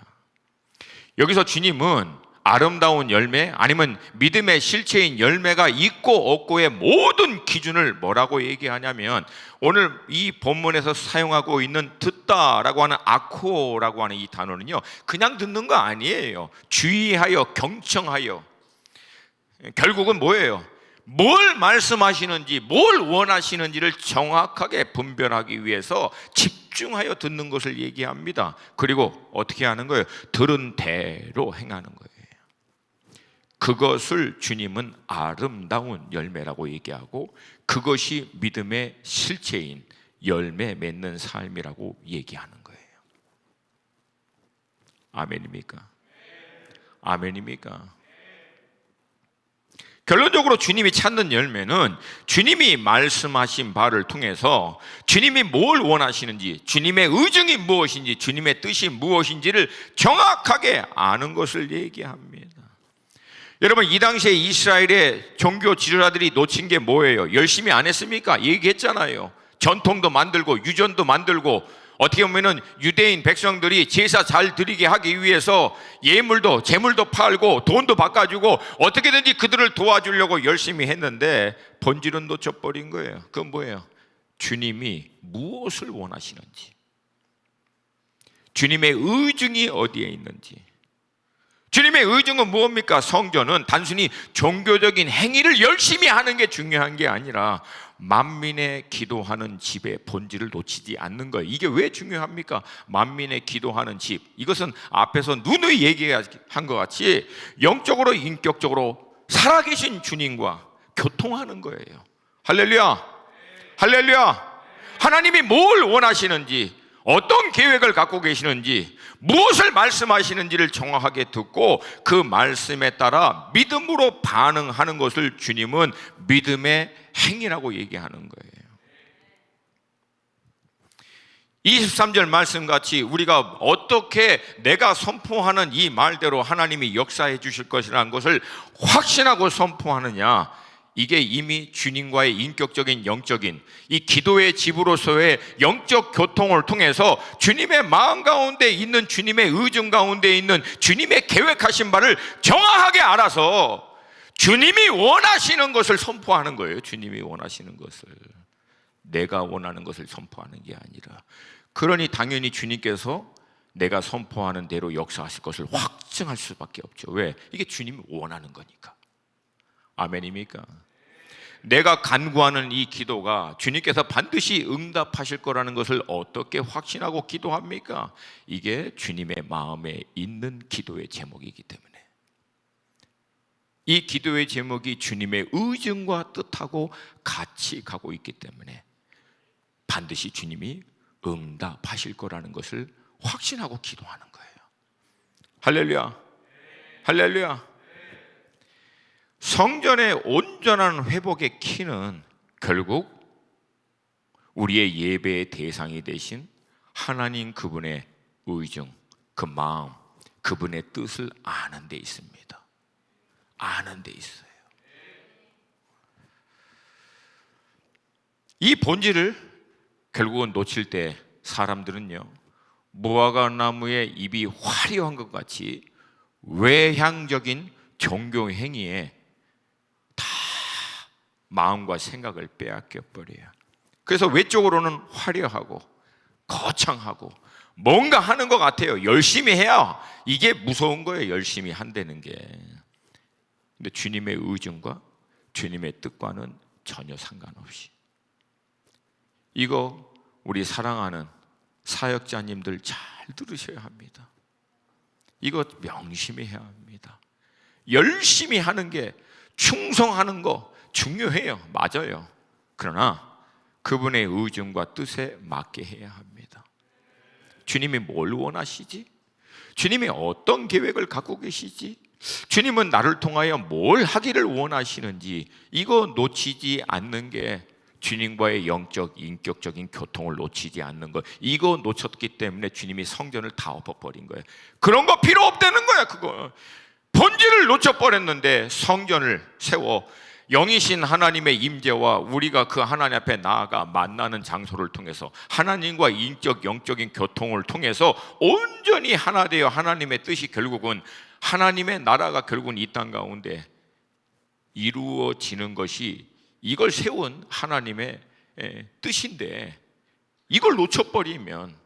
여기서 주님은 아름다운 열매 아니면 믿음의 실체인 열매가 있고 없고의 모든 기준을 뭐라고 얘기하냐면, 오늘 이 본문에서 사용하고 있는 듣다라고 하는 아코라고 하는 이 단어는요, 그냥 듣는 거 아니에요. 주의하여 경청하여. 결국은 뭐예요? 뭘 말씀하시는지, 뭘 원하시는지를 정확하게 분별하기 위해서 집중하여 듣는 것을 얘기합니다. 그리고 어떻게 하는 거예요? 들은 대로 행하는 거예요. 그것을 주님은 아름다운 열매라고 얘기하고, 그것이 믿음의 실체인 열매 맺는 삶이라고 얘기하는 거예요. 아멘입니까? 아멘입니까? 결론적으로 주님이 찾는 열매는 주님이 말씀하신 바를 통해서 주님이 뭘 원하시는지, 주님의 의중이 무엇인지, 주님의 뜻이 무엇인지를 정확하게 아는 것을 얘기합니다. 여러분, 이 당시에 이스라엘의 종교 지도자들이 놓친 게 뭐예요? 열심히 안 했습니까? 얘기했잖아요. 전통도 만들고 유전도 만들고, 어떻게 보면은 유대인 백성들이 제사 잘 드리게 하기 위해서 예물도 재물도 팔고 돈도 바꿔주고 어떻게든지 그들을 도와주려고 열심히 했는데 본질은 놓쳐버린 거예요. 그건 뭐예요? 주님이 무엇을 원하시는지, 주님의 의중이 어디에 있는지. 주님의 의중은 무엇입니까? 성전은 단순히 종교적인 행위를 열심히 하는 게 중요한 게 아니라 만민의 기도하는 집의 본질을 놓치지 않는 거예요. 이게 왜 중요합니까? 만민의 기도하는 집, 이것은 앞에서 누누이 얘기한 것 같이 영적으로 인격적으로 살아계신 주님과 교통하는 거예요. 할렐루야, 할렐루야. 하나님이 뭘 원하시는지, 어떤 계획을 갖고 계시는지, 무엇을 말씀하시는지를 정확하게 듣고 그 말씀에 따라 믿음으로 반응하는 것을 주님은 믿음의 행위라고 얘기하는 거예요. 23절 말씀같이 우리가 어떻게 내가 선포하는 이 말대로 하나님이 역사해 주실 것이라는 것을 확신하고 선포하느냐, 이게 이미 주님과의 인격적인 영적인 이 기도의 집으로서의 영적 교통을 통해서 주님의 마음 가운데 있는, 주님의 의중 가운데 있는 주님의 계획하신 바를 정확하게 알아서 주님이 원하시는 것을 선포하는 거예요. 주님이 원하시는 것을, 내가 원하는 것을 선포하는 게 아니라. 그러니 당연히 주님께서 내가 선포하는 대로 역사하실 것을 확증할 수밖에 없죠. 왜? 이게 주님이 원하는 거니까. 아멘입니까? 내가 간구하는 이 기도가 주님께서 반드시 응답하실 거라는 것을 어떻게 확신하고 기도합니까? 이게 주님의 마음에 있는 기도의 제목이기 때문에, 이 기도의 제목이 주님의 의중과 뜻하고 같이 가고 있기 때문에 반드시 주님이 응답하실 거라는 것을 확신하고 기도하는 거예요. 할렐루야, 할렐루야. 성전의 온전한 회복의 키는 결국 우리의 예배의 대상이 되신 하나님 그분의 의중, 그 마음, 그분의 뜻을 아는 데 있습니다. 아는 데 있어요. 이 본질을 결국은 놓칠 때 사람들은요, 무화과 나무의 잎이 화려한 것 같이 외향적인 종교 행위에 다 마음과 생각을 빼앗겨 버려요. 그래서 외적으로는 화려하고 거창하고 뭔가 하는 것 같아요. 열심히 해야 이게 무서운 거예요. 열심히 한다는 게. 근데 주님의 의중과 주님의 뜻과는 전혀 상관없이, 이거 우리 사랑하는 사역자님들 잘 들으셔야 합니다. 이거 명심해야 합니다. 열심히 하는 게, 충성하는 거 중요해요. 맞아요. 그러나 그분의 의중과 뜻에 맞게 해야 합니다. 주님이 뭘 원하시지? 주님이 어떤 계획을 갖고 계시지? 주님은 나를 통하여 뭘 하기를 원하시는지, 이거 놓치지 않는 게 주님과의 영적, 인격적인 교통을 놓치지 않는 것. 이거 놓쳤기 때문에 주님이 성전을 다 엎어버린 거예요. 그런 거 필요 없다는 거야. 그거 본질을 놓쳐버렸는데 성전을 세워 영이신 하나님의 임재와 우리가 그 하나님 앞에 나아가 만나는 장소를 통해서 하나님과 인적, 영적인 교통을 통해서 온전히 하나 되어 하나님의 뜻이 결국은, 하나님의 나라가 결국은 이 땅 가운데 이루어지는 것이 이걸 세운 하나님의 뜻인데, 이걸 놓쳐버리면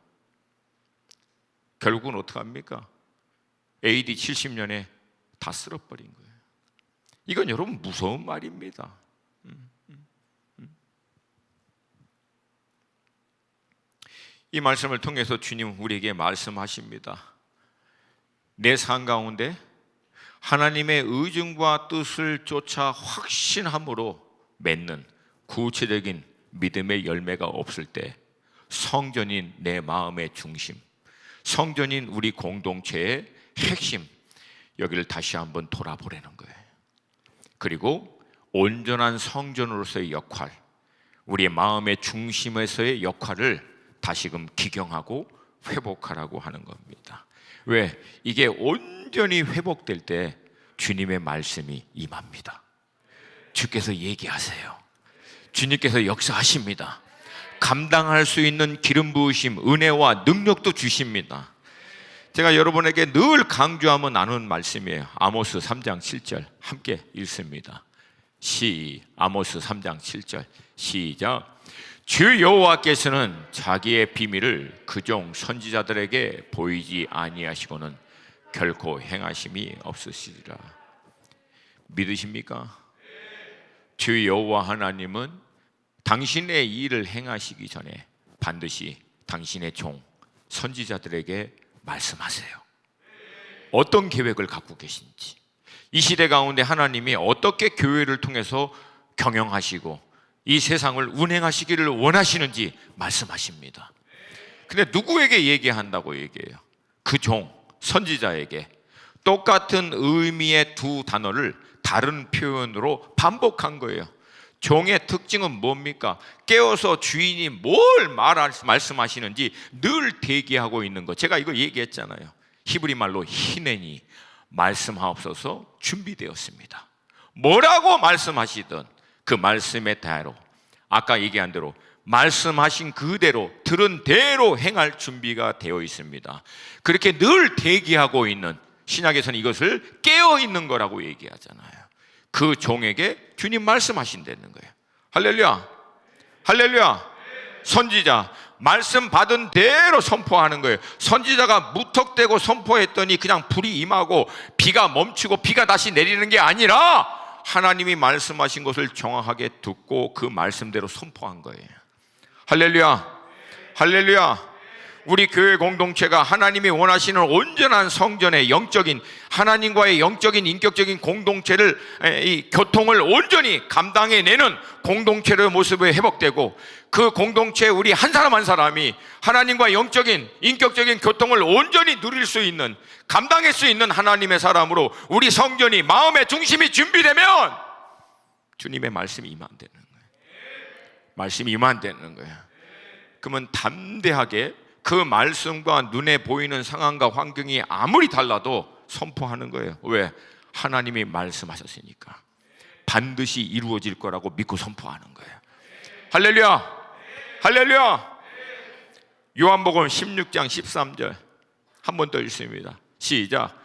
결국은 어떡합니까? AD 70년에 다 쓸어버린 거예요. 이건 여러분 무서운 말입니다. 이 말씀을 통해서 주님 우리에게 말씀하십니다. 내 삶 가운데 하나님의 의중과 뜻을 쫓아 확신함으로 맺는 구체적인 믿음의 열매가 없을 때 성전인 내 마음의 중심, 성전인 우리 공동체의 핵심, 여기를 다시 한번 돌아보라는 거예요. 그리고 온전한 성전으로서의 역할, 우리의 마음의 중심에서의 역할을 다시금 기경하고 회복하라고 하는 겁니다. 왜? 이게 온전히 회복될 때 주님의 말씀이 임합니다. 주께서 얘기하세요. 주님께서 역사하십니다. 감당할 수 있는 기름 부으심, 은혜와 능력도 주십니다. 제가 여러분에게 늘 강조하며 나누는 말씀이에요. 아모스 3장 7절 함께 읽습니다. 아모스 3장 7절 시작. 주 여호와께서는 자기의 비밀을 그종 선지자들에게 보이지 아니하시고는 결코 행하심이 없으시리라. 믿으십니까? 주 여호와 하나님은 당신의 일을 행하시기 전에 반드시 당신의 종 선지자들에게 말씀하세요. 어떤 계획을 갖고 계신지, 이 시대 가운데 하나님이 어떻게 교회를 통해서 경영하시고 이 세상을 운행하시기를 원하시는지 말씀하십니다. 근데 누구에게 얘기한다고 얘기해요? 그 종 선지자에게. 똑같은 의미의 두 단어를 다른 표현으로 반복한 거예요. 종의 특징은 뭡니까? 깨어서 주인이 뭘 말씀하시는지 늘 대기하고 있는 것. 제가 이거 얘기했잖아요. 히브리 말로 히네니, 말씀하옵소서, 준비되었습니다. 뭐라고 말씀하시든 그 말씀의 대로, 아까 얘기한 대로 말씀하신 그대로 들은 대로 행할 준비가 되어 있습니다. 그렇게 늘 대기하고 있는, 신약에서는 이것을 깨어있는 거라고 얘기하잖아요. 그 종에게 주님 말씀하신다는 거예요. 할렐루야, 할렐루야. 선지자 말씀 받은 대로 선포하는 거예요. 선지자가 무턱대고 선포했더니 그냥 불이 임하고 비가 멈추고 비가 다시 내리는 게 아니라 하나님이 말씀하신 것을 정확하게 듣고 그 말씀대로 선포한 거예요. 할렐루야, 할렐루야. 우리 교회 공동체가 하나님이 원하시는 온전한 성전의 영적인, 하나님과의 영적인 인격적인 공동체를, 이 교통을 온전히 감당해내는 공동체의 모습이 회복되고, 그 공동체 우리 한 사람 한 사람이 하나님과 영적인 인격적인 교통을 온전히 누릴 수 있는, 감당할 수 있는 하나님의 사람으로 우리 성전이, 마음의 중심이 준비되면 주님의 말씀이 임한다는 거예요. 말씀이 임한다는 거예요. 그러면 담대하게 그 말씀과 눈에 보이는 상황과 환경이 아무리 달라도 선포하는 거예요. 왜? 하나님이 말씀하셨으니까 반드시 이루어질 거라고 믿고 선포하는 거예요. 할렐루야, 할렐루야. 요한복음 16장 13절 한 번 더 읽습니다. 시작.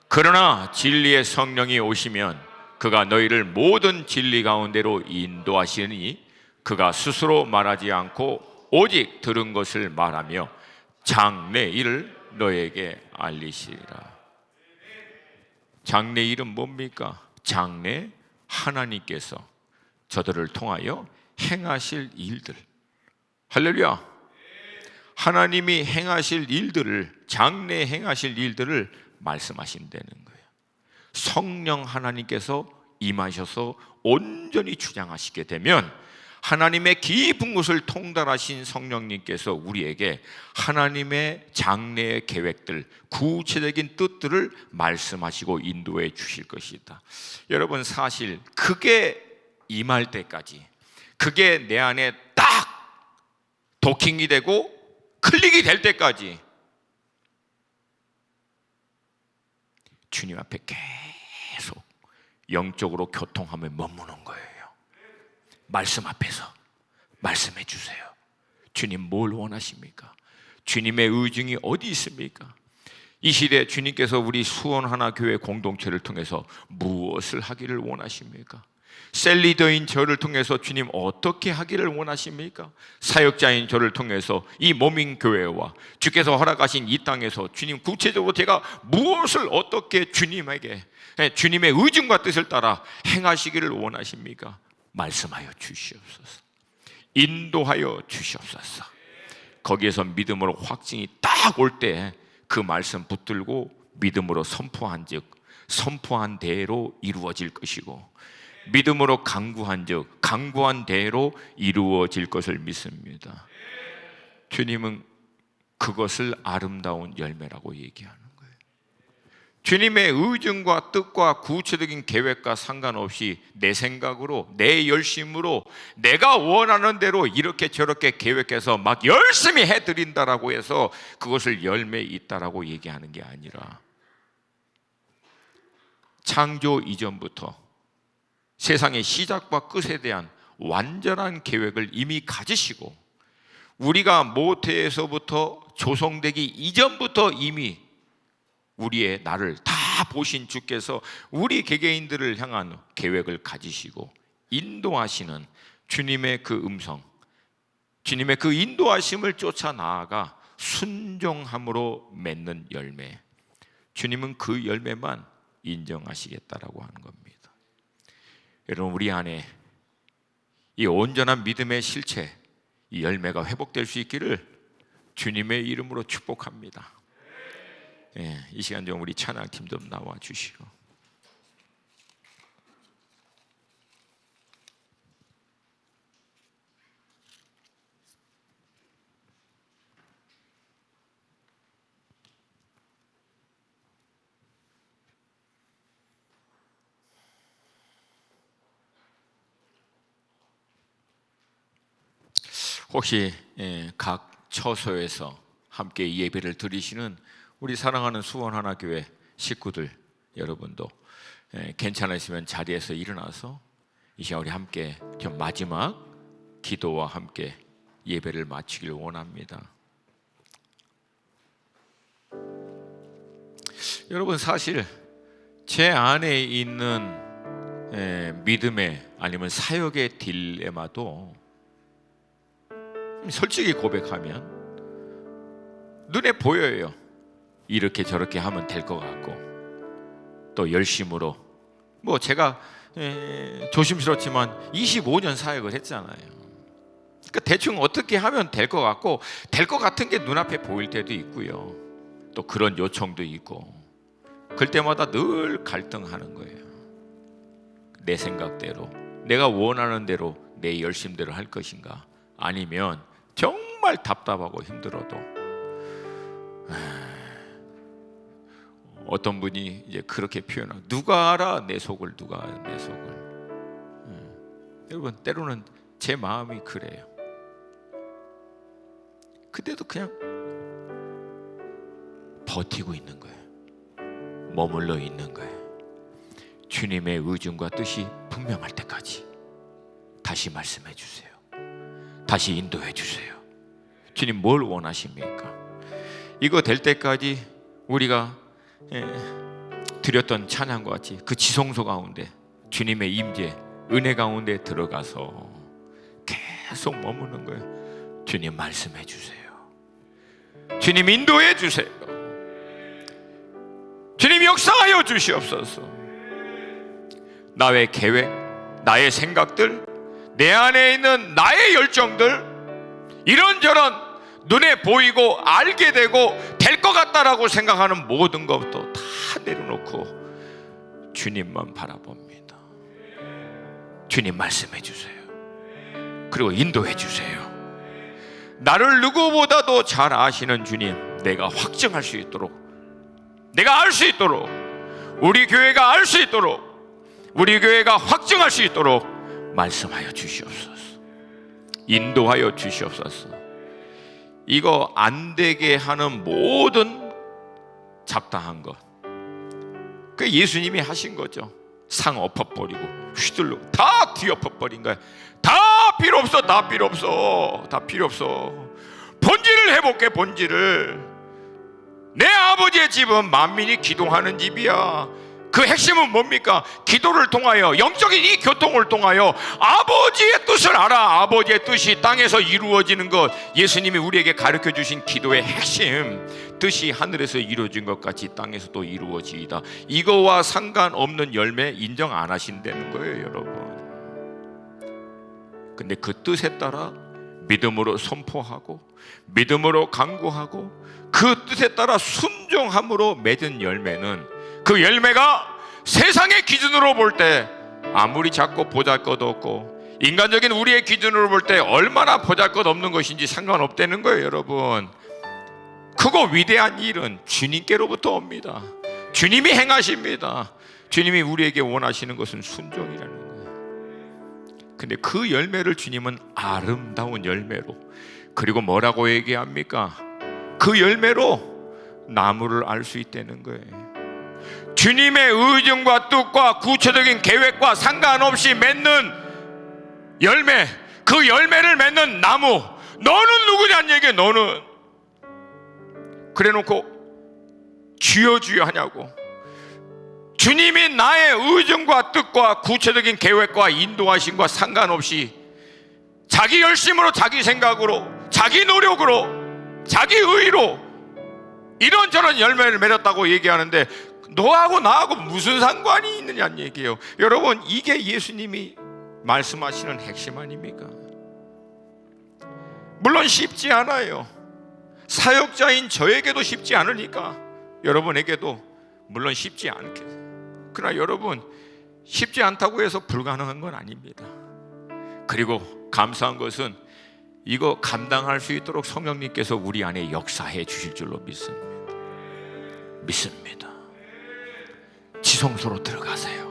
그러나 진리의 성령이 오시면 그가 너희를 모든 진리 가운데로 인도하시니 그가 스스로 말하지 않고 오직 들은 것을 말하며 장래 일을 너에게 알리시리라. 장래 일은 뭡니까? 장래 하나님께서 저들을 통하여 행하실 일들. 할렐루야. 하나님이 행하실 일들을, 장래 행하실 일들을 말씀하신다는 거예요. 성령 하나님께서 임하셔서 온전히 주장하시게 되면 하나님의 깊은 곳을 통달하신 성령님께서 우리에게 하나님의 장래의 계획들, 구체적인 뜻들을 말씀하시고 인도해 주실 것이다. 여러분, 사실 그게 임할 때까지, 그게 내 안에 딱 도킹이 되고 클릭이 될 때까지 주님 앞에 계속 영적으로 교통하며 머무는 거예요. 말씀 앞에서 말씀해 주세요. 주님 뭘 원하십니까? 주님의 의중이 어디 있습니까? 이 시대에 주님께서 우리 수원하나교회 공동체를 통해서 무엇을 하기를 원하십니까? 셀리더인 저를 통해서 주님 어떻게 하기를 원하십니까? 사역자인 저를 통해서 이 모민교회와 주께서 허락하신 이 땅에서 주님 구체적으로 제가 무엇을 어떻게 주님에게, 주님의 의중과 뜻을 따라 행하시기를 원하십니까? 말씀하여 주시옵소서. 인도하여 주시옵소서. 거기에서 믿음으로 확증이 딱 올 때 그 말씀 붙들고 믿음으로 선포한 즉 선포한 대로 이루어질 것이고, 믿음으로 간구한 즉 간구한 대로 이루어질 것을 믿습니다. 주님은 그것을 아름다운 열매라고 얘기하는 거예요. 주님의 의중과 뜻과 구체적인 계획과 상관없이 내 생각으로, 내 열심으로, 내가 원하는 대로 이렇게 저렇게 계획해서 막 열심히 해드린다라고 해서 그것을 열매 있다라고 얘기하는 게 아니라, 창조 이전부터 세상의 시작과 끝에 대한 완전한 계획을 이미 가지시고, 우리가 모태에서부터 조성되기 이전부터 이미 우리의 나를 다 보신 주께서 우리 개개인들을 향한 계획을 가지시고 인도하시는 주님의 그 음성, 주님의 그 인도하심을 쫓아 나아가 순종함으로 맺는 열매, 주님은 그 열매만 인정하시겠다라고 하는 겁니다. 여러분, 우리 안에 이 온전한 믿음의 실체, 이 열매가 회복될 수 있기를 주님의 이름으로 축복합니다. 이 시간 좀 우리 찬양팀 좀 나와 주시고. 혹시 각 처소에서 함께 예배를 드리시는 우리 사랑하는 수원하나교회 식구들 여러분도 괜찮으시면 자리에서 일어나서 이 시간 우리 함께 좀 마지막 기도와 함께 예배를 마치길 원합니다. 여러분, 사실 제 안에 있는 믿음의 아니면 사역의 딜레마도 솔직히 고백하면 눈에 보여요. 이렇게 저렇게 하면 될 것 같고, 또 열심으로, 뭐 제가 조심스럽지만 25년 사역을 했잖아요. 그러니까 대충 어떻게 하면 될 것 같고, 될 것 같은 게 눈앞에 보일 때도 있고요, 또 그런 요청도 있고, 그럴 때마다 늘 갈등하는 거예요. 내 생각대로, 내가 원하는 대로, 내 열심대로 할 것인가, 아니면 정말 답답하고 힘들어도 어떤 분이 이제 그렇게 표현하고, 누가 알아 내 속을, 누가 알아 내 속을. 여러분, 때로는 제 마음이 그래요. 그때도 그냥 버티고 있는 거예요. 머물러 있는 거예요. 주님의 의중과 뜻이 분명할 때까지 다시 말씀해 주세요. 다시 인도해 주세요. 주님 뭘 원하십니까? 이거 될 때까지 우리가 드렸던 찬양과 같이 그 지성소 가운데 주님의 임재, 은혜 가운데 들어가서 계속 머무는 거예요. 주님 말씀해 주세요. 주님 인도해 주세요. 주님 역사하여 주시옵소서. 나의 계획, 나의 생각들, 내 안에 있는 나의 열정들, 이런저런 눈에 보이고 알게 되고 될 것 같다라고 생각하는 모든 것도 다 내려놓고 주님만 바라봅니다. 주님 말씀해 주세요. 그리고 인도해 주세요. 나를 누구보다도 잘 아시는 주님, 내가 확증할 수 있도록, 내가 알 수 있도록, 우리 교회가 알 수 있도록, 우리 교회가 확증할 수 있도록 말씀하여 주시옵소서. 인도하여 주시옵소서. 이거 안 되게 하는 모든 잡다한 것, 그 예수님이 하신 거죠. 상 엎어버리고 휘둘러 다 뒤엎어버린 거야. 다 필요 없어, 다 필요 없어, 다 필요 없어. 본질을 회복해, 본질을. 내 아버지의 집은 만민이 기도하는 집이야. 그 핵심은 뭡니까? 기도를 통하여, 영적인 이 교통을 통하여 아버지의 뜻을 알아. 아버지의 뜻이 땅에서 이루어지는 것, 예수님이 우리에게 가르쳐 주신 기도의 핵심, 뜻이 하늘에서 이루어진 것 같이 땅에서도 이루어지이다. 이거와 상관없는 열매 인정 안 하신다는 거예요, 여러분. 근데 그 뜻에 따라 믿음으로 선포하고, 믿음으로 간구하고, 그 뜻에 따라 순종함으로 맺은 열매는, 그 열매가 세상의 기준으로 볼 때 아무리 작고 보잘것없고, 인간적인 우리의 기준으로 볼 때 얼마나 보잘것없는 것인지 상관없다는 거예요, 여러분. 크고 위대한 일은 주님께로부터 옵니다. 주님이 행하십니다. 주님이 우리에게 원하시는 것은 순종이라는 거예요. 근데 그 열매를 주님은 아름다운 열매로, 그리고 뭐라고 얘기합니까? 그 열매로 나무를 알 수 있다는 거예요. 주님의 의중과 뜻과 구체적인 계획과 상관없이 맺는 열매, 그 열매를 맺는 나무. 너는 누구냐는 얘기예요. 너는. 그래놓고 주여 주여 하냐고. 주님이 나의 의중과 뜻과 구체적인 계획과 인도하심과 상관없이 자기 열심으로, 자기 생각으로, 자기 노력으로, 자기 의로 이런저런 열매를 맺었다고 얘기하는데, 너하고 나하고 무슨 상관이 있느냐는 얘기예요. 여러분, 이게 예수님이 말씀하시는 핵심 아닙니까? 물론 쉽지 않아요. 사역자인 저에게도 쉽지 않으니까 여러분에게도 물론 쉽지 않겠어요. 그러나 여러분, 쉽지 않다고 해서 불가능한 건 아닙니다. 그리고 감사한 것은 이거 감당할 수 있도록 성령님께서 우리 안에 역사해 주실 줄로 믿습니다. 지성소로 들어가세요.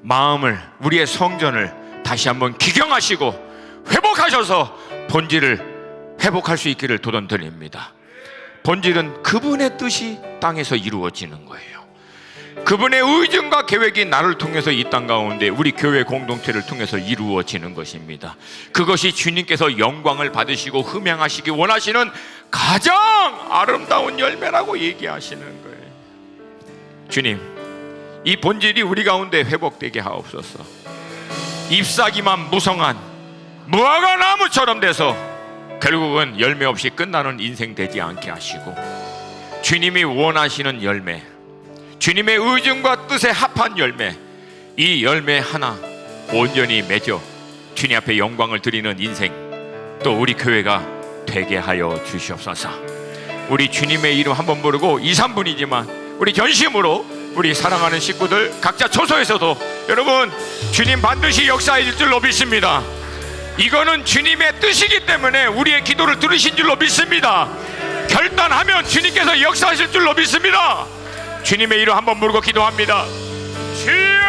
마음을, 우리의 성전을 다시 한번 기경하시고 회복하셔서 본질을 회복할 수 있기를 도전드립니다. 본질은 그분의 뜻이 땅에서 이루어지는 거예요. 그 그분의 의중과 계획이 나를 통해서 이 땅 가운데 우리 교회 공동체를 통해서 이루어지는 것입니다. 그것이 주님께서 영광을 받으시고 흠양하시기 원하시는 가장 아름다운 열매라고 얘기하시는 거예요. 주님, 이 본질이 우리 가운데 회복되게 하옵소서. 잎사귀만 무성한 무화과 나무처럼 돼서 결국은 열매 없이 끝나는 인생 되지 않게 하시고, 주님이 원하시는 열매, 주님의 의중과 뜻에 합한 열매, 이 열매 하나 온전히 맺어 주님 앞에 영광을 드리는 인생, 또 우리 교회가 되게 하여 주시옵소서. 우리 주님의 이름 한번 부르고 2, 3분이지만 우리 전심으로 우리 사랑하는 식구들 각자 초소에서도 여러분, 주님 반드시 역사하실 줄로 믿습니다. 이거는 주님의 뜻이기 때문에 우리의 기도를 들으신 줄로 믿습니다. 결단하면 주님께서 역사하실 줄로 믿습니다. 주님의 이름 한번 부르고 기도합니다. 주여!